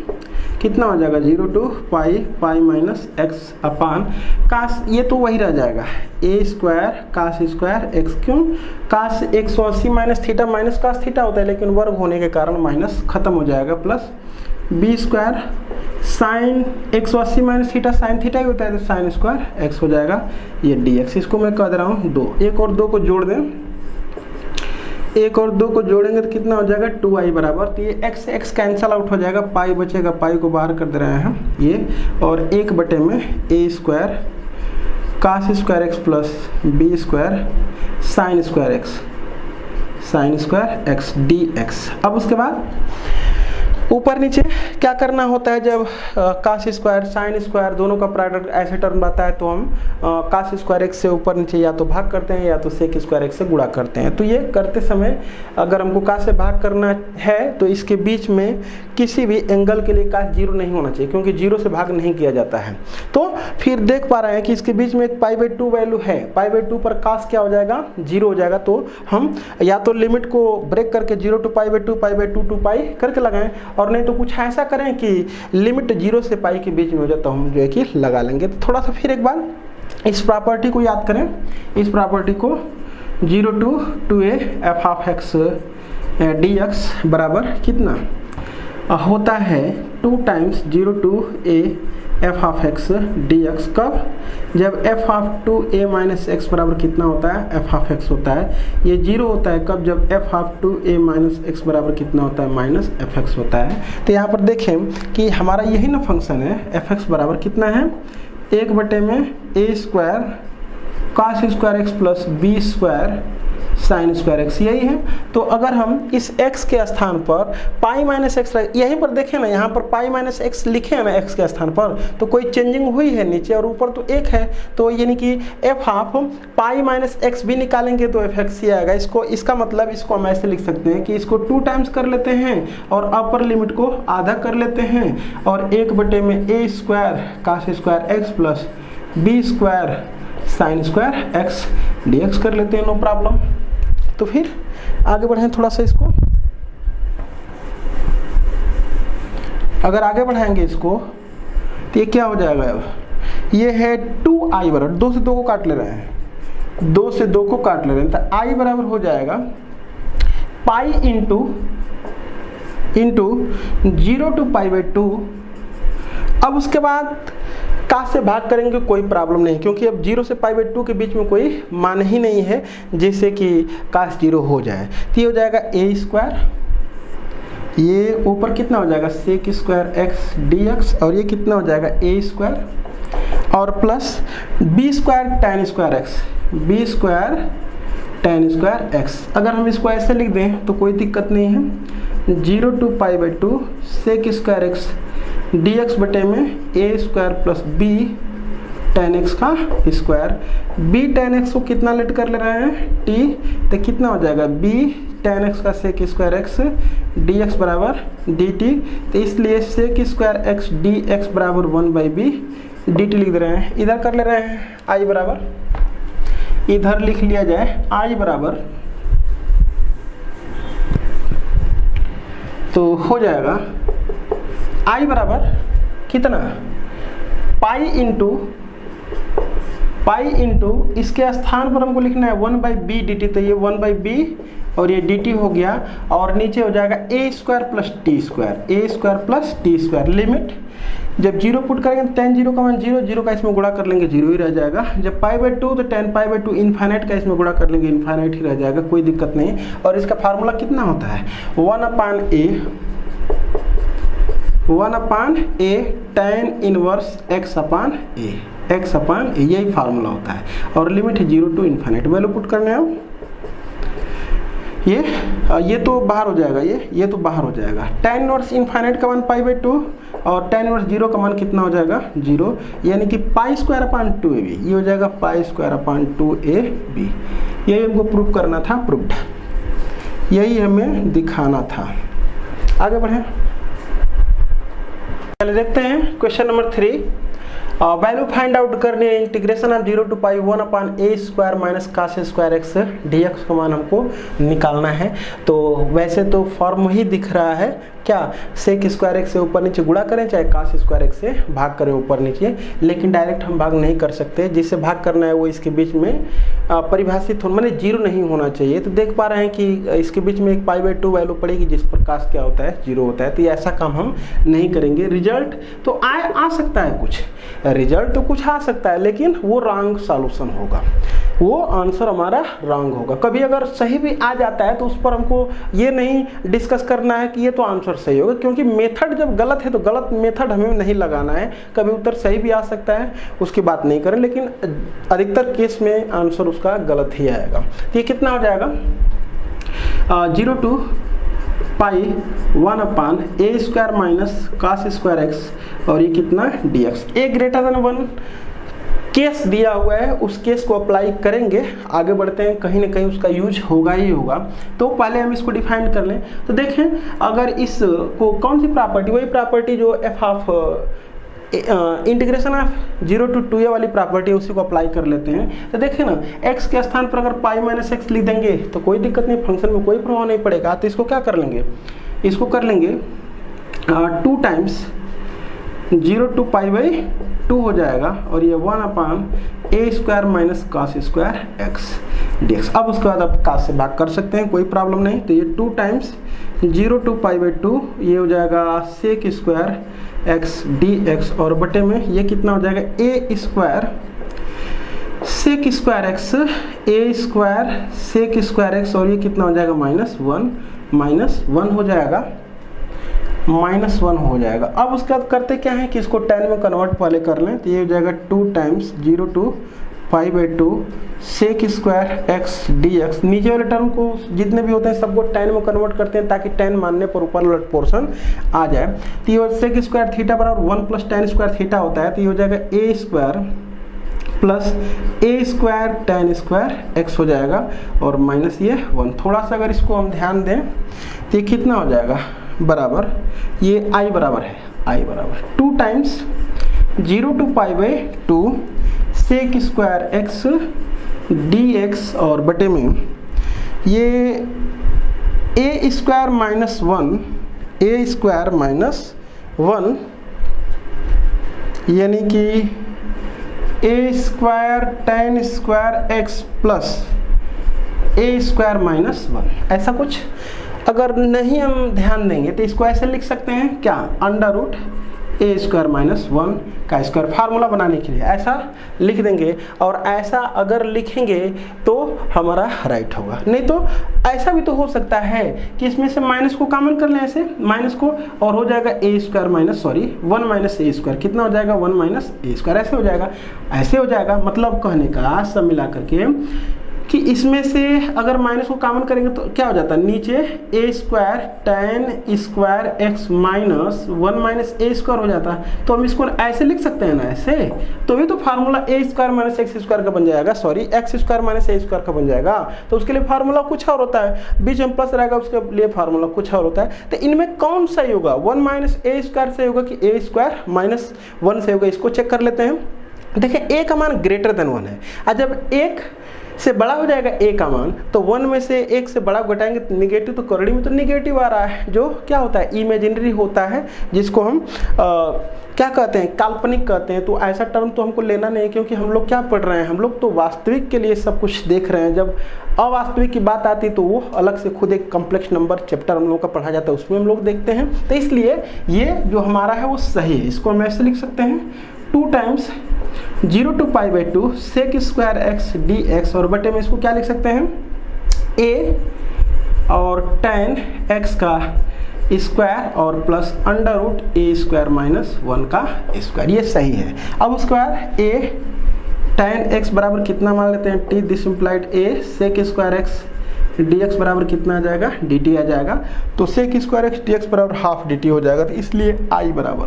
कितना हो जाएगा 0 to pi minus x upon cos, ये तो वही रह जाएगा a square cos square x। क्यों, cos 180 minus theta minus cos theta होता है, लेकिन वर्ग होने के कारण माइनस खत्म हो जाएगा, plus b square sine 180 minus theta sine theta ही होता है, तो साइन स्क्वायर x हो जाएगा ये dx। इसको मैं कह दे रहा हूँ 2, 1 और 2 को जोड़ दें, 1 और 2 को जोड़ेंगे तो कितना हो जाएगा 2i बराबर, तो ये x कैंसल आउट हो जाएगा, पाई बचेगा, पाई को बाहर कर दे रहे हैं हम ये, और 1 बटे में a square cos square x plus b square sine square x sine square x d x. अब उसके बाद ऊपर नीचे क्या करना होता है, जब कास स्क्वायर साइन स्क्वायर दोनों का प्रोडक्ट ऐसे टर्म आता है तो हम कास स्क्वायर एक्स से ऊपर नीचे या तो भाग करते हैं या तो सेक स्क्वायर एक्स से गुणा करते हैं। तो ये करते समय अगर हमको कास से भाग करना है तो इसके बीच में किसी भी एंगल के लिए कास जीरो नहीं होना चाहिए, क्योंकि जीरो से भाग नहीं किया जाता है। तो फिर देख पा रहे हैं कि इसके बीच में एक π/2 वैल्यू है, π/2 पर कास क्या हो जाएगा, जीरो हो जाएगा। तो हम या तो लिमिट को ब्रेक करके 0 to π/2 π/2 to π करके लगाएं, और नहीं तो कुछ ऐसा करें कि लिमिट 0 से पाई के बीच में हो जाए तो हम जो है कि लगा लेंगे। तो थोड़ा सा फिर एक बार इस प्रॉपर्टी को याद करें। इस प्रॉपर्टी को 0 to 2a f of x dx बराबर कितना होता है, 2 times 0 to a f of x dx। कब, जब f of 2a minus x बराबर कितना होता है, f ऑफ x होता है। ये 0 होता है कब, जब f of 2a minus x बराबर कितना होता है, माइनस fx होता है। तो यहाँ पर देखें कि हमारा यही ना फंक्शन है, fx बराबर कितना है, 1/a square cos square x plus b square sine square x, यही है। तो अगर हम इस x के स्थान पर पाई माइनस एक्स, यहीं पर देखें ना, यहाँ पर पाई माइनस एक्स लिखे हैं ना x के स्थान पर, तो कोई चेंजिंग हुई है नीचे और ऊपर तो 1 है। तो यानी कि f of pi minus x भी निकालेंगे तो fx ही आएगा। इसका मतलब इसको हम ऐसे लिख सकते हैं कि इसको 2 टाइम्स कर लेते हैं और अपर लिमिट को आधा कर लेते हैं, और 1/a square cos square x plus b square sine square x dx कर लेते हैं, नो प्रॉब्लम। तो फिर आगे बढ़ें थोड़ा सा इसको, अगर आगे बढ़ाएंगे इसको तो ये क्या हो जाएगा, अब ये है 2i बराबर 2 से 2 को काट ले रहे हैं, 2 से 2 को काट ले रहे हैं, तो i बराबर हो जाएगा पाई इंटू 0 to π/2। अब उसके बाद कास से भाग करेंगे कोई प्रॉब्लम नहीं, क्योंकि अब 0 से π/2 के बीच में कोई मान ही नहीं है जिससे कि कास 0 हो जाए। तो ये हो जाएगा a स्क्वायर, ये ऊपर कितना हो जाएगा सेक स्क्वायर एक्स dx, और ये कितना हो जाएगा a स्क्वायर और plus b square tan square x, b square tan square x. अगर हम इसको ऐसे लिख दें तो कोई दिक्कत नहीं है, 0 to π/2 sec square x dx बटे में a square plus b tan x का स्क्वायर, b tan x को कितना लेट कर ले रहे हैं t, तो कितना हो जाएगा b tan x का सेक स्क्वायर x dx बराबर dt। तो इसलिए सेक स्क्वायर x dx बराबर 1/b dt लिख दे रहे हैं। इधर कर ले रहे हैं i बराबर, इधर लिख लिया जाए i बराबर, तो हो जाएगा i बराबर कितना, पाई इंटू इसके स्थान पर हमको लिखना है 1/b dt, तो ये 1/b और ये dt हो गया, और नीचे हो जाएगा a square plus T square, a square plus T square. Limit जब 0 पुट करेंगे tan 0 का मान 0, 0 का इसमें गुणा कर लेंगे 0 ही रह जाएगा। जब π/2 तो tan π/2 इन्फाइनाइट का इसमें गुणा कर लेंगे इन्फाइनाइट ही रह जाएगा, कोई दिक्कत नहीं। और इसका फार्मूला कितना होता है 1/a tan inverse x upon a, यही फार्मूला होता है। और लिमिट है 0 to इन्फाइनाइट, वैल्यू पुट करने आओ, ये तो बाहर हो जाएगा, ये तो बाहर हो जाएगा। tan इनवर्स इन्फाइनाइट का मान π/2 और tan इनवर्स 0 का मान कितना हो जाएगा 0, यानी कि पाई स्क्वायर अपान 2ab, ये हो जाएगा पाई स्क्वायर अपान 2ab। यही हमको प्रूव करना था, प्रूव्ड, यही हमें दिखाना था। आगे बढ़ें, चलिए देखते हैं question number 3। Value find out करनी है, integration of 0 to π 1/a square minus cos square x dx का मान हमको निकालना है। तो वैसे तो फॉर्म ही दिख रहा है, क्या सेक स्क्वायर एक्स से ऊपर नीचे गुणा करें चाहे cos स्क्वायर एक्स से भाग करें ऊपर नीचे, लेकिन डायरेक्ट हम भाग नहीं कर सकते। जिससे भाग करना है वो इसके बीच में परिभाषित हो, माने 0 नहीं होना चाहिए। तो देख पा रहे हैं कि इसके बीच में एक π/2 वैल्यू पड़ेगी जिस पर cos क्या होता है 0 होता है। तो ये ऐसा काम हम नहीं करेंगे। रिजल्ट तो आ सकता है, कुछ रिजल्ट तो कुछ आ सकता है, लेकिन वो रॉन्ग सॉल्यूशन होगा, वो आंसर हमारा रॉन्ग होगा। कभी अगर सही भी आ जाता है तो उस पर हमको ये नहीं डिस्कस करना है कि ये तो आंसर सही होगा, क्योंकि मेथड जब गलत है तो गलत मेथड हमें नहीं लगाना है। कभी उत्तर सही भी आ सकता है, उसकी बात नहीं करें, लेकिन अधिकतर केस में आंसर उसका गलत ही आएगा। तो ये कितना हो जाएगा 0 to pi 1 upon a square minus cos square x और ये कितना dx। A greater than 1 case दिया हुआ है, उस केस को अप्लाई करेंगे, आगे बढ़ते हैं, कहीं ना कहीं उसका यूज होगा ही होगा। तो पहले हम इसको डिफाइन कर लें। तो देखें अगर इस को कौन सी प्रॉपर्टी, वही प्रॉपर्टी जो F of integration of 0 to 2a वाली प्रॉपर्टी, उसी को अप्लाई कर लेते हैं। तो देखें ना, x के स्थान पर अगर पाई माइनस एक्स लिख देंगे तो कोई दिक्कत नहीं, फंक्शन में कोई प्रभाव नहीं पड़ेगा। तो इसको क्या कर लेंगे, इसको कर लेंगे 2 टाइम्स 0 to पाई बाई 2 हो जाएगा और ये 1 upon a square minus cos square x dx। अब उसके बाद आप कास से भाग कर सकते हैं, कोई प्रॉब्लम नहीं। तो ये 2 टाइम्स 0 to पाई बाई 2 ये हो जाएगा सेक स्क्वायर एक्स dx और बटे में ये कितना हो जाएगा ए स्क्वायर सेक स्क्वायर एक्स ए स्क्वायर सेक स्क्वायर एक्स और ये कितना हो जाएगा -1 हो जाएगा, -1 हो जाएगा। अब उसके बाद करते क्या है कि इसको 10 में कन्वर्ट पहले कर लें। तो ये हो जाएगा 2 times 0 to pi by 2 sec square x dx। नीचे वाले टर्म को जितने भी होते हैं सबको 10 में कन्वर्ट करते हैं ताकि 10 मानने पर ऊपर वाला पोर्शन आ जाए। तो ये सेक स्क्वायर थीटा बराबर 1 प्लस tan स्क्वायर थीटा होता है। तो ये हो जाएगा ए square plus a square tan square x हो जाएगा और माइनस ये 1। थोड़ा सा अगर इसको हम ध्यान दें तो ये कितना हो जाएगा बराबर, ये i बराबर है, i बराबर 2 times 0 to pi by 2 sec square x dx और बटे में ये a square minus 1 a square minus 1 यानी कि a square tan square x plus a square minus 1। ऐसा कुछ अगर नहीं हम ध्यान देंगे तो इसको ऐसे लिख सकते हैं क्या, under root a square minus 1 का स्क्वायर, फार्मूला बनाने के लिए ऐसा लिख देंगे। और ऐसा अगर लिखेंगे तो हमारा राइट होगा। नहीं तो ऐसा भी तो हो सकता है कि इसमें से माइनस को कॉमन कर लें, ऐसे माइनस को, और हो जाएगा ए square minus 1 minus a square, कितना हो जाएगा 1 माइनस ए स्क्वायर, ऐसे हो जाएगा, ऐसे हो जाएगा। मतलब कहने का सब मिला करके कि इसमें से अगर माइनस को कॉमन करेंगे तो क्या हो जाता है, नीचे a square tan square x minus 1 minus a square हो जाता है। तो हम इसको ऐसे लिख सकते हैं ना, ऐसे, तो भी तो फार्मूला ए स्क्वायर माइनस एक्स स्क्वायर का बन जाएगा, sorry x square minus a square का बन जाएगा। तो उसके लिए फार्मूला कुछ और होता है, बीच में प्लस रहेगा, उसके लिए फार्मूला कुछ और होता है। तो इनमें कौन सही होगा, 1 माइनस ए स्क्वायर से होगा कि ए स्क्वायर माइनस 1 से होगा, इसको चेक कर लेते हैं। देखिए ए का मान ग्रेटर देन 1 है, और जब 1 से बड़ा हो जाएगा ए का मान तो 1 में से 1 से बड़ा घटाएंगे तो निगेटिव, तो करड़ी में तो निगेटिव आ रहा है, जो क्या होता है इमेजिनरी होता है, जिसको हम क्या कहते हैं, काल्पनिक कहते हैं। तो ऐसा टर्म तो हमको लेना नहीं है, क्योंकि हम लोग क्या पढ़ रहे हैं, हम लोग तो वास्तविक के लिए सब कुछ देख रहे हैं। जब अवास्तविक की बात आती तो वो अलग से खुद एक कॉम्प्लेक्स नंबर चैप्टर हम लोग का पढ़ा जाता है, उसमें हम लोग देखते हैं। तो इसलिए ये जो हमारा है वो सही है, इसको हम ऐसे लिख सकते हैं 2 times 0 to pi by 2 sec square x dx और बटे में इसको क्या लिख सकते हैं, a और tan x का स्क्वायर और plus under root a square minus 1 का स्क्वायर, ये सही है। अब उसके बाद a tan x बराबर कितना मान लेते हैं, t this implied a sec square x dx बराबर कितना आ जाएगा, dt आ जाएगा। तो सेक स्क्वायर एक्स dx बराबर हाफ dt हो जाएगा। तो इसलिए i बराबर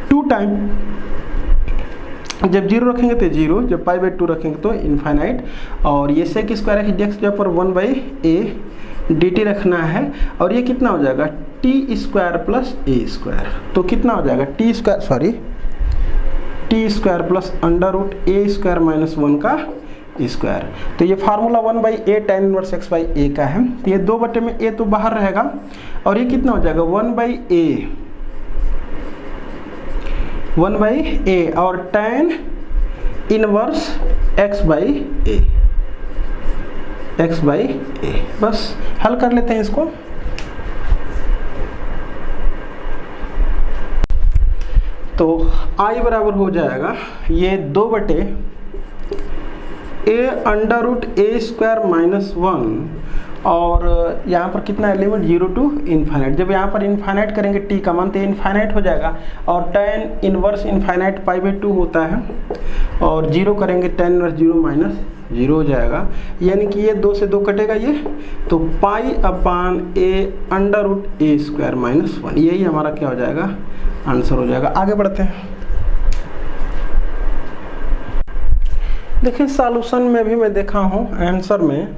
2 टाइम, जब 0 रखेंगे तो 0, जब पाई बाई 2 रखेंगे तो इनफाइनाइट, और ये सेक स्क्वायर एक्स dx जब पर 1 बाई ए dt रखना है, और ये कितना हो जाएगा t square plus a square. तो कितना हो जाएगा t square plus under root a square minus 1 का स्क्वायर। तो ये formula 1 by a tan inverse x by a का है। तो ये 2 बटे में a तो बाहर रहेगा, और ये कितना हो जाएगा 1 बाई ए और tan इनवर्स x बाई ए। बस हल कर लेते हैं इसको। तो i बराबर हो जाएगा ये 2 बटे A under root a square minus 1, और यहाँ पर कितना है लिमिट 0 to इन्फाइनाइट। जब यहाँ पर इन्फाइनाइट करेंगे t का मान तो इन्फाइनाइट हो जाएगा, और tan inverse infinite pi by 2 होता है, और 0 करेंगे tan इनवर्स 0 माइनस 0 हो जाएगा, यानी कि ये 2 से 2 कटेगा ये, तो पाई अपान A under root a square minus 1, यही हमारा क्या हो जाएगा, आंसर हो जाएगा। आगे बढ़ते हैं। देखिए सॉल्यूशन में भी मैं देखा हूँ आंसर में,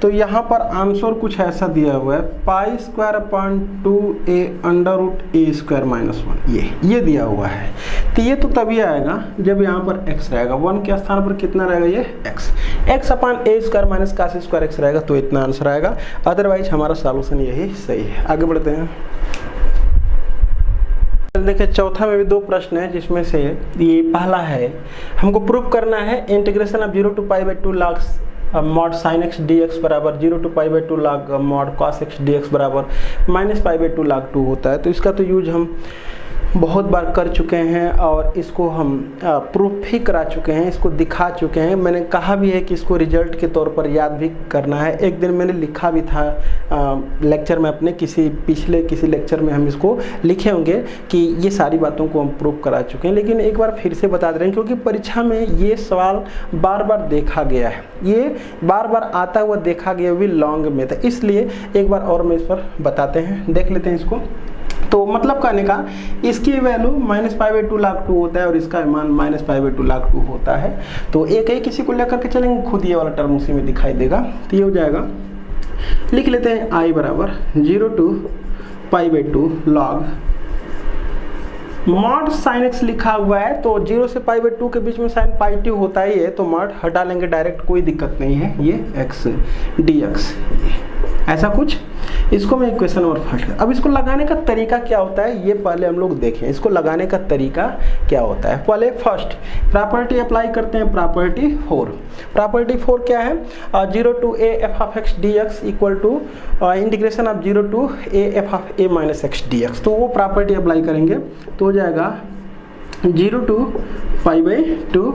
तो यहाँ पर आंसर कुछ ऐसा दिया हुआ है, pi square upon 2a under root a square minus 1, ये दिया हुआ है। तो ये तो तभी आएगा जब यहाँ पर x रहेगा, 1 के स्थान पर कितना रहेगा ये x upon a square minus cos square x रहेगा, तो इतना आंसर आएगा। अदरवाइज हमारा सॉल्यूशन यही सही है। आगे बढ़ते हैं। देखिए चौथा में भी 2 प्रश्न है, जिसमें से ये पहला है, हमको प्रूव करना है integration of 0 to pi by 2 log mod sine x d x बराबर 0 to pi by 2 log mod cos x d x बराबर माइनस पाई बाई 2 log 2 होता है। तो इसका तो यूज हम बहुत बार कर चुके हैं और इसको हम प्रूफ भी करा चुके हैं, इसको दिखा चुके हैं। मैंने कहा भी है कि इसको रिजल्ट के तौर पर याद भी करना है। एक दिन मैंने लिखा भी था लेक्चर में अपने, पिछले किसी लेक्चर में हम इसको लिखे होंगे कि ये सारी बातों को हम प्रूफ करा चुके हैं, लेकिन एक बार फिर से बता दे रहे हैं क्योंकि परीक्षा में ये सवाल बार बार देखा गया है, ये बार बार आता हुआ देखा गया भी लॉन्ग में था, इसलिए एक बार और मैं इस पर बताते हैं, देख लेते हैं इसको। तो मतलब कहने का, इसकी value minus pi by 2 log 2 होता है और इसका मान माइनस पाई बाई 2 log 2 होता है। तो एक ही किसी को लेकर के चलेंगे, खुद ये वाला टर्म उसी में दिखाई देगा। तो ये हो जाएगा, लिख लेते हैं I बराबर 0 to pi by 2 log mod sine x लिखा हुआ है, तो 0 से पाई बाई 2 के बीच में साइन पाई टी होता ही है, तो मॉड हटा लेंगे डायरेक्ट, कोई दिक्कत नहीं है। ये x dx ऐसा कुछ, इसको मैं इक्वेशन नंबर फर्स्ट। अब इसको लगाने का तरीका क्या होता है ये पहले हम लोग देखें, इसको लगाने का तरीका क्या होता है। पहले फर्स्ट प्रॉपर्टी अप्लाई करते हैं, प्रॉपर्टी 4। प्रॉपर्टी 4 क्या है, 0 to a f of x dx equal to integration of 0 to a f of a minus x dx। तो वो प्रॉपर्टी अप्लाई करेंगे तो हो जाएगा 0 to pi by 2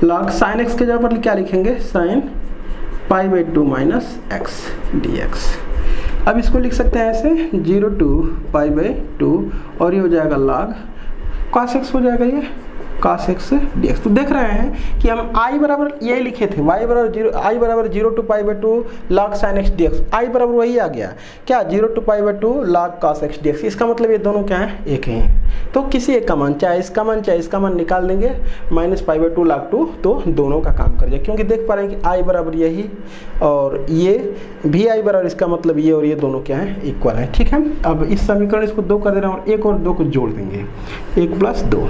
log sine x के जगह पर क्या लिखेंगे, sine pi by 2 minus x dx। अब इसको लिख सकते हैं ऐसे 0 to पाई बाई 2 और ये हो जाएगा log cos x हो जाएगा, ये cos x dx। तो देख रहे हैं कि हम i बराबर यही लिखे थे, y बराबर 0, i बराबर 0 to pi by 2 log sin x dx, i बराबर वही आ गया क्या, 0 to pi by 2 log cos x dx। इसका मतलब ये दोनों क्या है, एक ही हैं। तो किसी एक का मान, चाहे इसका मान चाहे इसका मान निकाल देंगे माइनस पाई बाई 2 log 2, तो दोनों का काम कर जाए, क्योंकि देख पा रहे हैं कि i बराबर यही और ये भी i बराबर, इसका मतलब ये और ये दोनों क्या है, इक्वल है। ठीक है, अब इस समीकरण इसको 2 कर दे रहे हैं और 1 और 2 को जोड़ देंगे, 1 + 2।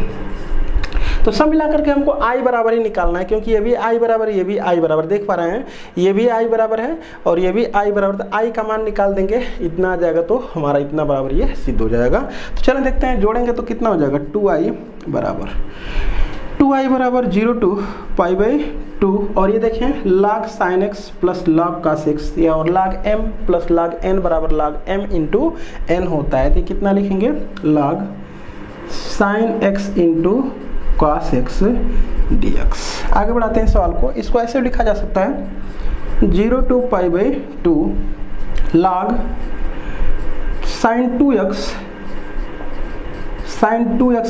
तो सब मिला करके हमको i बराबर ही निकालना है, क्योंकि ये भी i बराबर है, ये भी i बराबर, देख पा रहे हैं ये भी i बराबर है और ये भी i बराबर। तो i का मान निकाल देंगे, इतना आ जाएगा, तो हमारा इतना बराबर ये सिद्ध हो जाएगा। तो चलें देखते हैं, जोड़ेंगे तो कितना हो जाएगा, 2i बराबर 0 to पाई बाई 2 और ये देखें log sin x plus log cos x या और log m plus log n बराबर log m इंटू n होता है। तो कितना लिखेंगे, log sin x into cos x dx। आगे बढ़ाते हैं सवाल को, इसको ऐसे लिखा जा सकता है 0 to pi by 2 log sin 2x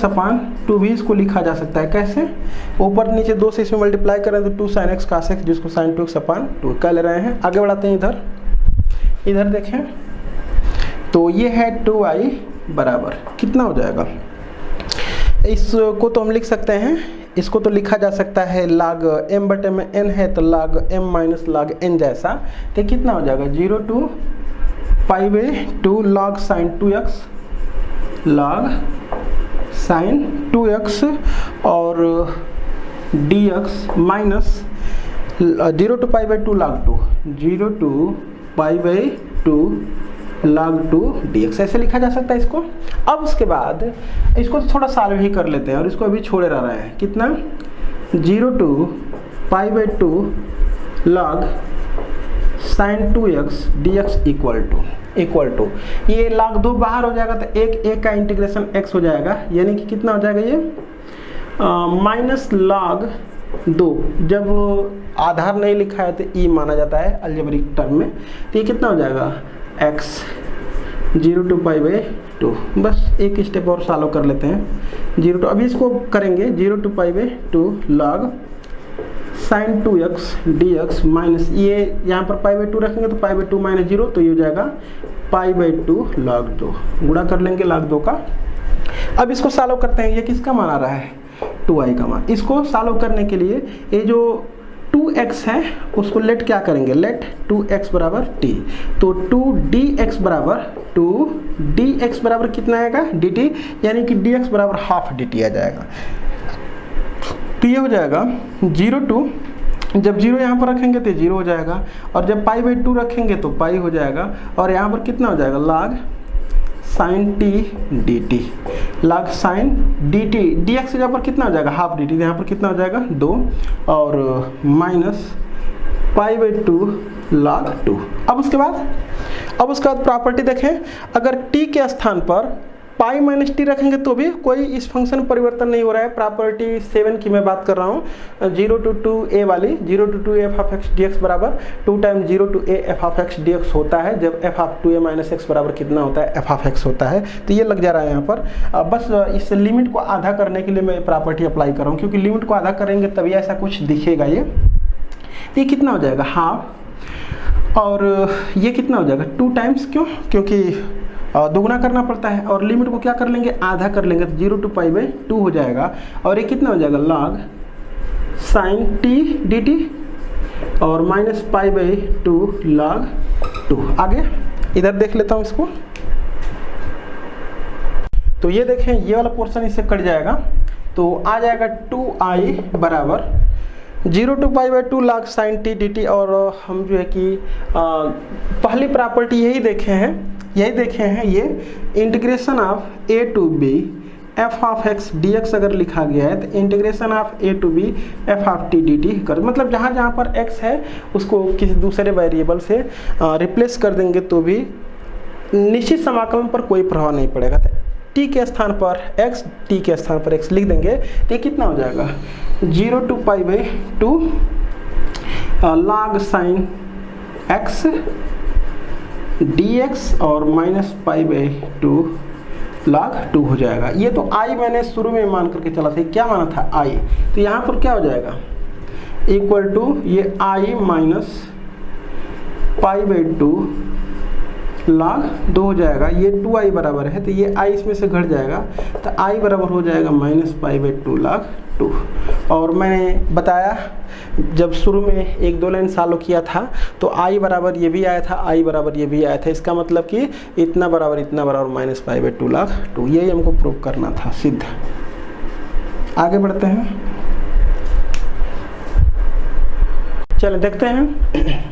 अपान 2 भी इसको लिखा जा सकता है। कैसे, ऊपर नीचे 2 से इसमें मल्टीप्लाई करें तो 2 sin x cos x, जिसको sin 2x अपान 2 कह ले रहे हैं। आगे बढ़ाते हैं, इधर देखें तो ये है 2i बराबर कितना हो जाएगा, इसको तो हम लिख सकते हैं, इसको तो लिखा जा सकता है log m बटे में n है तो log m minus log n जैसा। तो कितना हो जाएगा, 0 to pi by 2 log sin 2x और dx minus 0 to pi by 2 log 2, 0 to pi by 2 log 2 dx ऐसे लिखा जा सकता है इसको। अब उसके बाद इसको तो थोड़ा सॉल्व ही कर लेते हैं और इसको अभी छोड़े रह रहे हैं, कितना, 0 to pi by 2 log sin 2x dx equal to ये log 2 बाहर हो जाएगा तो एक का इंटीग्रेशन x हो जाएगा, यानी कि कितना हो जाएगा ये माइनस log 2, जब आधार नहीं लिखा है तो e माना जाता है अलजेब्रिक टर्म में। तो ये कितना हो जाएगा, x 0 to पाई बाई 2। बस एक स्टेप और सॉल्व कर लेते हैं। 0 to, अभी इसको करेंगे 0 to pi by 2 log sin 2x dx minus, ये यहाँ पर पाई बाई 2 रखेंगे तो पाई बाई 2 माइनस 0, तो ये हो जाएगा पाई बाई 2 log 2, गुणा कर लेंगे log 2 का। अब इसको सॉल्व करते हैं। ये किसका मान आ रहा है? 2i का मान। इसको सॉल्व करने के लिए ये जो 2x है उसको लेट क्या करेंगे? लेट 2x बराबर t, तो 2dx बराबर 2dx बराबर कितना आएगा? dt, यानी कि dx बराबर हाफ dt आ जाएगा। तो ये हो जाएगा 0 to, जब 0 यहाँ पर रखेंगे तो 0 हो जाएगा, और जब पाई बाई 2 रखेंगे तो पाई हो जाएगा, और यहाँ पर कितना हो जाएगा? log sin t dt, log sin dt, dx के यहाँ पर कितना हो जाएगा? हाफ dt, यहाँ पर कितना हो जाएगा? 2, और माइनस पाई बाई 2 log 2। अब उसके बाद प्रॉपर्टी देखें, अगर t के स्थान पर पाई माइनस टी रखेंगे तो भी कोई इस फंक्शन में परिवर्तन नहीं हो रहा है। प्रॉपर्टी 7 की मैं बात कर रहा हूँ, 0 to 2a वाली, 0 to 2a f of x dx बराबर 2 time 0 to a f of x dx होता है, जब f of 2a minus x बराबर कितना होता है? f of x होता है। तो ये लग जा रहा है यहाँ पर। बस इस लिमिट को आधा करने के लिए मैं प्रॉपर्टी अप्लाई कर रहा हूँ, क्योंकि लिमिट को आधा करेंगे तभी ऐसा कुछ दिखेगा। ये कितना हो जाएगा? हाफ, और ये कितना हो जाएगा? 2 टाइम्स, क्यों? क्योंकि दोगुना करना पड़ता है, और लिमिट को क्या कर लेंगे? आधा कर लेंगे, तो 0 to पाई बाई 2 हो जाएगा, और ये कितना हो जाएगा? log sin t dt, और माइनस पाई बाई 2 log 2। आगे इधर देख लेता हूँ इसको, तो ये देखें ये वाला पोर्शन इससे कट जाएगा, तो आ जाएगा 2i बराबर 0 to pi by 2 log sin t dt। और हम जो है कि पहली प्रॉपर्टी यही देखे हैं, ये integration of a to b f of x dx अगर लिखा गया है तो integration of a to b f of t dt कर, मतलब जहाँ पर x है उसको किसी दूसरे वेरिएबल से रिप्लेस कर देंगे तो भी निश्चित समाकलन पर कोई प्रभाव नहीं पड़ेगा। तो t के स्थान पर x, t के स्थान पर x लिख देंगे, तो ये कितना हो जाएगा? 0 to pi by 2 log sin x dx, और माइनस पाई बाई 2 log 2 हो जाएगा। ये तो i मैंने शुरू में मान करके चला था, क्या माना था? i, तो यहाँ पर क्या हो जाएगा? इक्वल टू ये i minus pi by 2 log 2 हो जाएगा। ये 2i बराबर है, तो ये i इसमें से घट जाएगा, तो i बराबर हो जाएगा माइनस पाई बाई 2 log 2। और मैंने बताया जब शुरू में 1-2 लाइन सॉल्व किया था तो i बराबर ये भी आया था, i बराबर ये भी आया था, इसका मतलब कि इतना बराबर माइनस पाई बाई 2 log 2, यही हमको प्रूव करना था सिद्ध। आगे बढ़ते हैं, चलिए देखते हैं।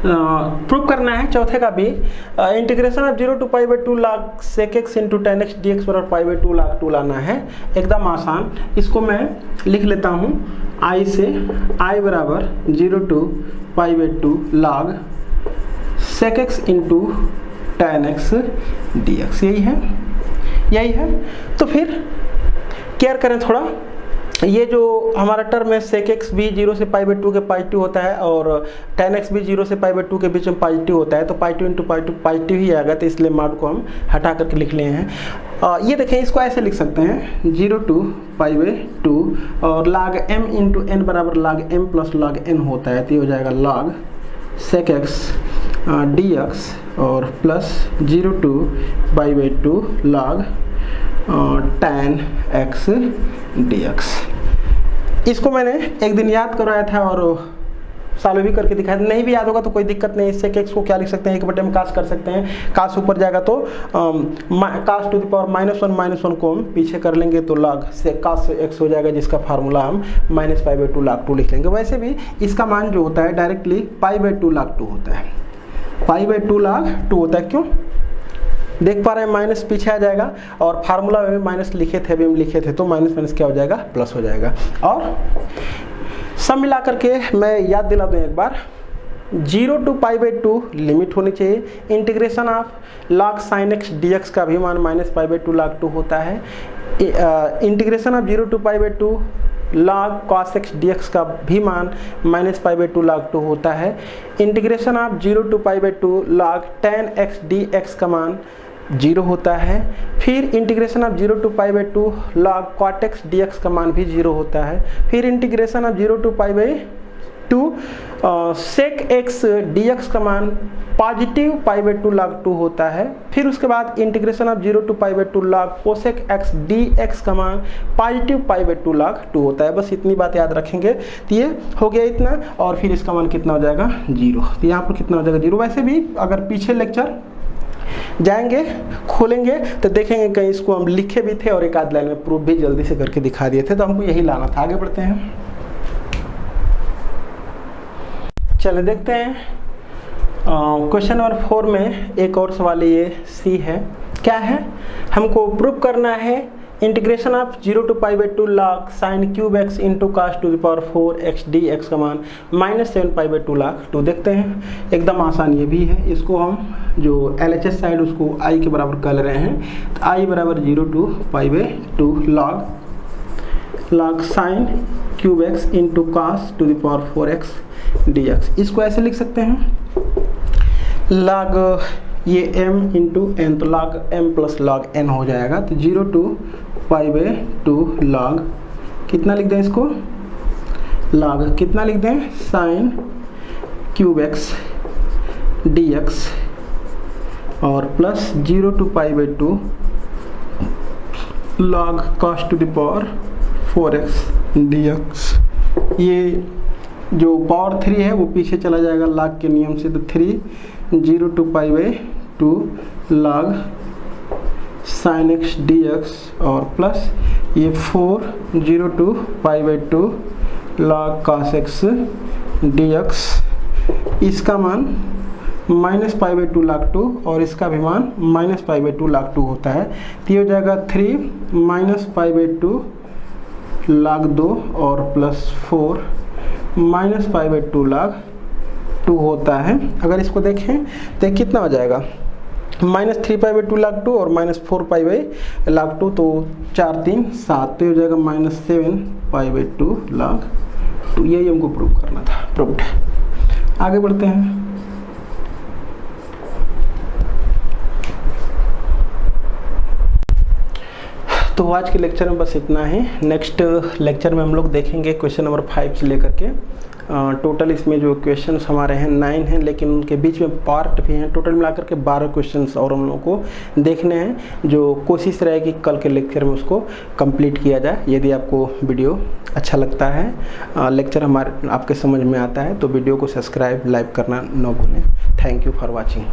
प्रूव करना है चौथे का भी, integration of 0 to pi by 2 log sec x into tan x dx बराबर पाई बाई 2 log 2 लाना है, एकदम आसान। इसको मैं लिख लेता हूँ i से, i बराबर 0 to pi by 2 log sec x into tan x dx, यही है। तो फिर केयर करें थोड़ा, ये जो हमारा टर्म है sec x भी 0 से पाई बाई 2 के पॉजिटिव होता है, और tan x भी 0 से पाई बाई 2 के बीच में पॉजिटिव होता है, तो पाई 2 इंटू पाई 2 पॉजिटिव ही आएगा, तो इसलिए मॉड को हम हटा करके लिख लिए हैं। ये देखें, इसको ऐसे लिख सकते हैं 0 to पाई बाई 2, और log m इंटू n बराबर log m plus log n होता है, तो ये हो जाएगा log sec x dx, और plus 0 to pi by 2 log tan x dx। इसको मैंने एक दिन याद करवाया था और सॉल्व भी करके दिखाया। नहीं भी याद होगा तो कोई दिक्कत नहीं, इससे x को क्या लिख सकते हैं? 1 बटे में कास कर सकते हैं, कास ऊपर जाएगा तो कास टू द पावर -1 को हम पीछे कर लेंगे तो log से कास x हो जाएगा, जिसका फार्मूला हम माइनस पाई बाई 2 log 2 लिख लेंगे। वैसे भी इसका मान जो होता है डायरेक्टली पाई बाई 2 log 2 होता है, पाई बाई 2 log 2 होता है। क्यों देख पा रहे हैं? माइनस पीछे आ जाएगा, और फार्मूला में माइनस लिखे थे, अभी हम लिखे थे, तो माइनस माइनस क्या हो जाएगा? प्लस हो जाएगा। और सब मिला करके मैं याद दिला दूं एक बार, 0 to पाई बाई 2 लिमिट होनी चाहिए। Integration of log sin x dx का भी मान माइनस पाई बाई 2 log 2 होता है। Integration of 0 to pi by 2 log cos x dx का भी मान -π/2 log 2 होता है। Integration of 0 to π/2 log tan x dx का मान 0 होता है। फिर integration of 0 to π/2 log cot x dx का मान भी 0 होता है। फिर integration of 0 to π/2 sec x dx का मान पॉजिटिव π/2 log 2 होता है। फिर उसके बाद integration of 0 to π/2 log cosec x dx का मान पॉजिटिव π/2 log 2 होता है। बस इतनी बात याद रखेंगे। तो ये हो गया इतना, और फिर इसका मान कितना हो जाएगा 0। तो यहाँ पर कितना हो जाएगा 0। वैसे भी अगर पीछे लेक्चर जाएंगे खोलेंगे तो देखेंगे कहीं इसको हम लिखे भी थे और एक आध लाइन में प्रूफ भी जल्दी से करके दिखा दिए थे, तो हमको यही लाना था। आगे बढ़ते हैं, चले देखते हैं क्वेश्चन नंबर 4 में एक और सवाल ये सी है। क्या है, हमको प्रूव करना है integration of 0 to π/2 log sin cube x into cos to the power 4x dx का मान -7π/2 log 2। देखते हैं, एकदम आसान ये भी है। इसको हम जो LHS साइड उसको i के बराबर कर रहे हैं, तो i बराबर 0 to π/2 log sin cube x into cos to the power 4x dx। इसको ऐसे लिख सकते हैं log ये m इंटू n, तो log m plus log n हो जाएगा। तो 0 to π/2 log कितना लिख दें इसको, log कितना लिख दें sin क्यूब x dx और plus 0 to π/2 log cos to the power 4x dx। ये जो पावर 3 है वो पीछे चला जाएगा log के नियम से, तो 3 0 to π/2 log sin x dx और प्लस ये 4 0 to π/2 log cos x dx। इसका मान -π/2 log 2 और इसका भी मान -π/2 log 2 होता है। तो ये हो जाएगा 3 -π/2 log 2 और प्लस 4 -π/2 log 2 होता है। अगर इसको देखें तो कितना हो जाएगा -3π/2 log 2 और -4π log 2, तो 4 3 7, तो हो जाएगा -7π/2 log 2। यही हमको प्रूव करना था, प्रूव्ड। आगे बढ़ते हैं, तो आज के लेक्चर में बस इतना ही। नेक्स्ट लेक्चर में हम लोग देखेंगे क्वेश्चन नंबर 5 से लेकर के टोटल इसमें जो क्वेश्चंस हमारे हैं 9 हैं, लेकिन उनके बीच में पार्ट भी हैं। टोटल मिलाकर के 12 क्वेश्चंस और हम लोगों को देखने हैं, जो कोशिश रहेगी कल के लेक्चर में उसको कंप्लीट किया जाए। यदि आपको वीडियो अच्छा लगता है, लेक्चर हमारे आपके समझ में आता है, तो वीडियो को सब्सक्राइब लाइक करना न भूलें। Thank you for watching.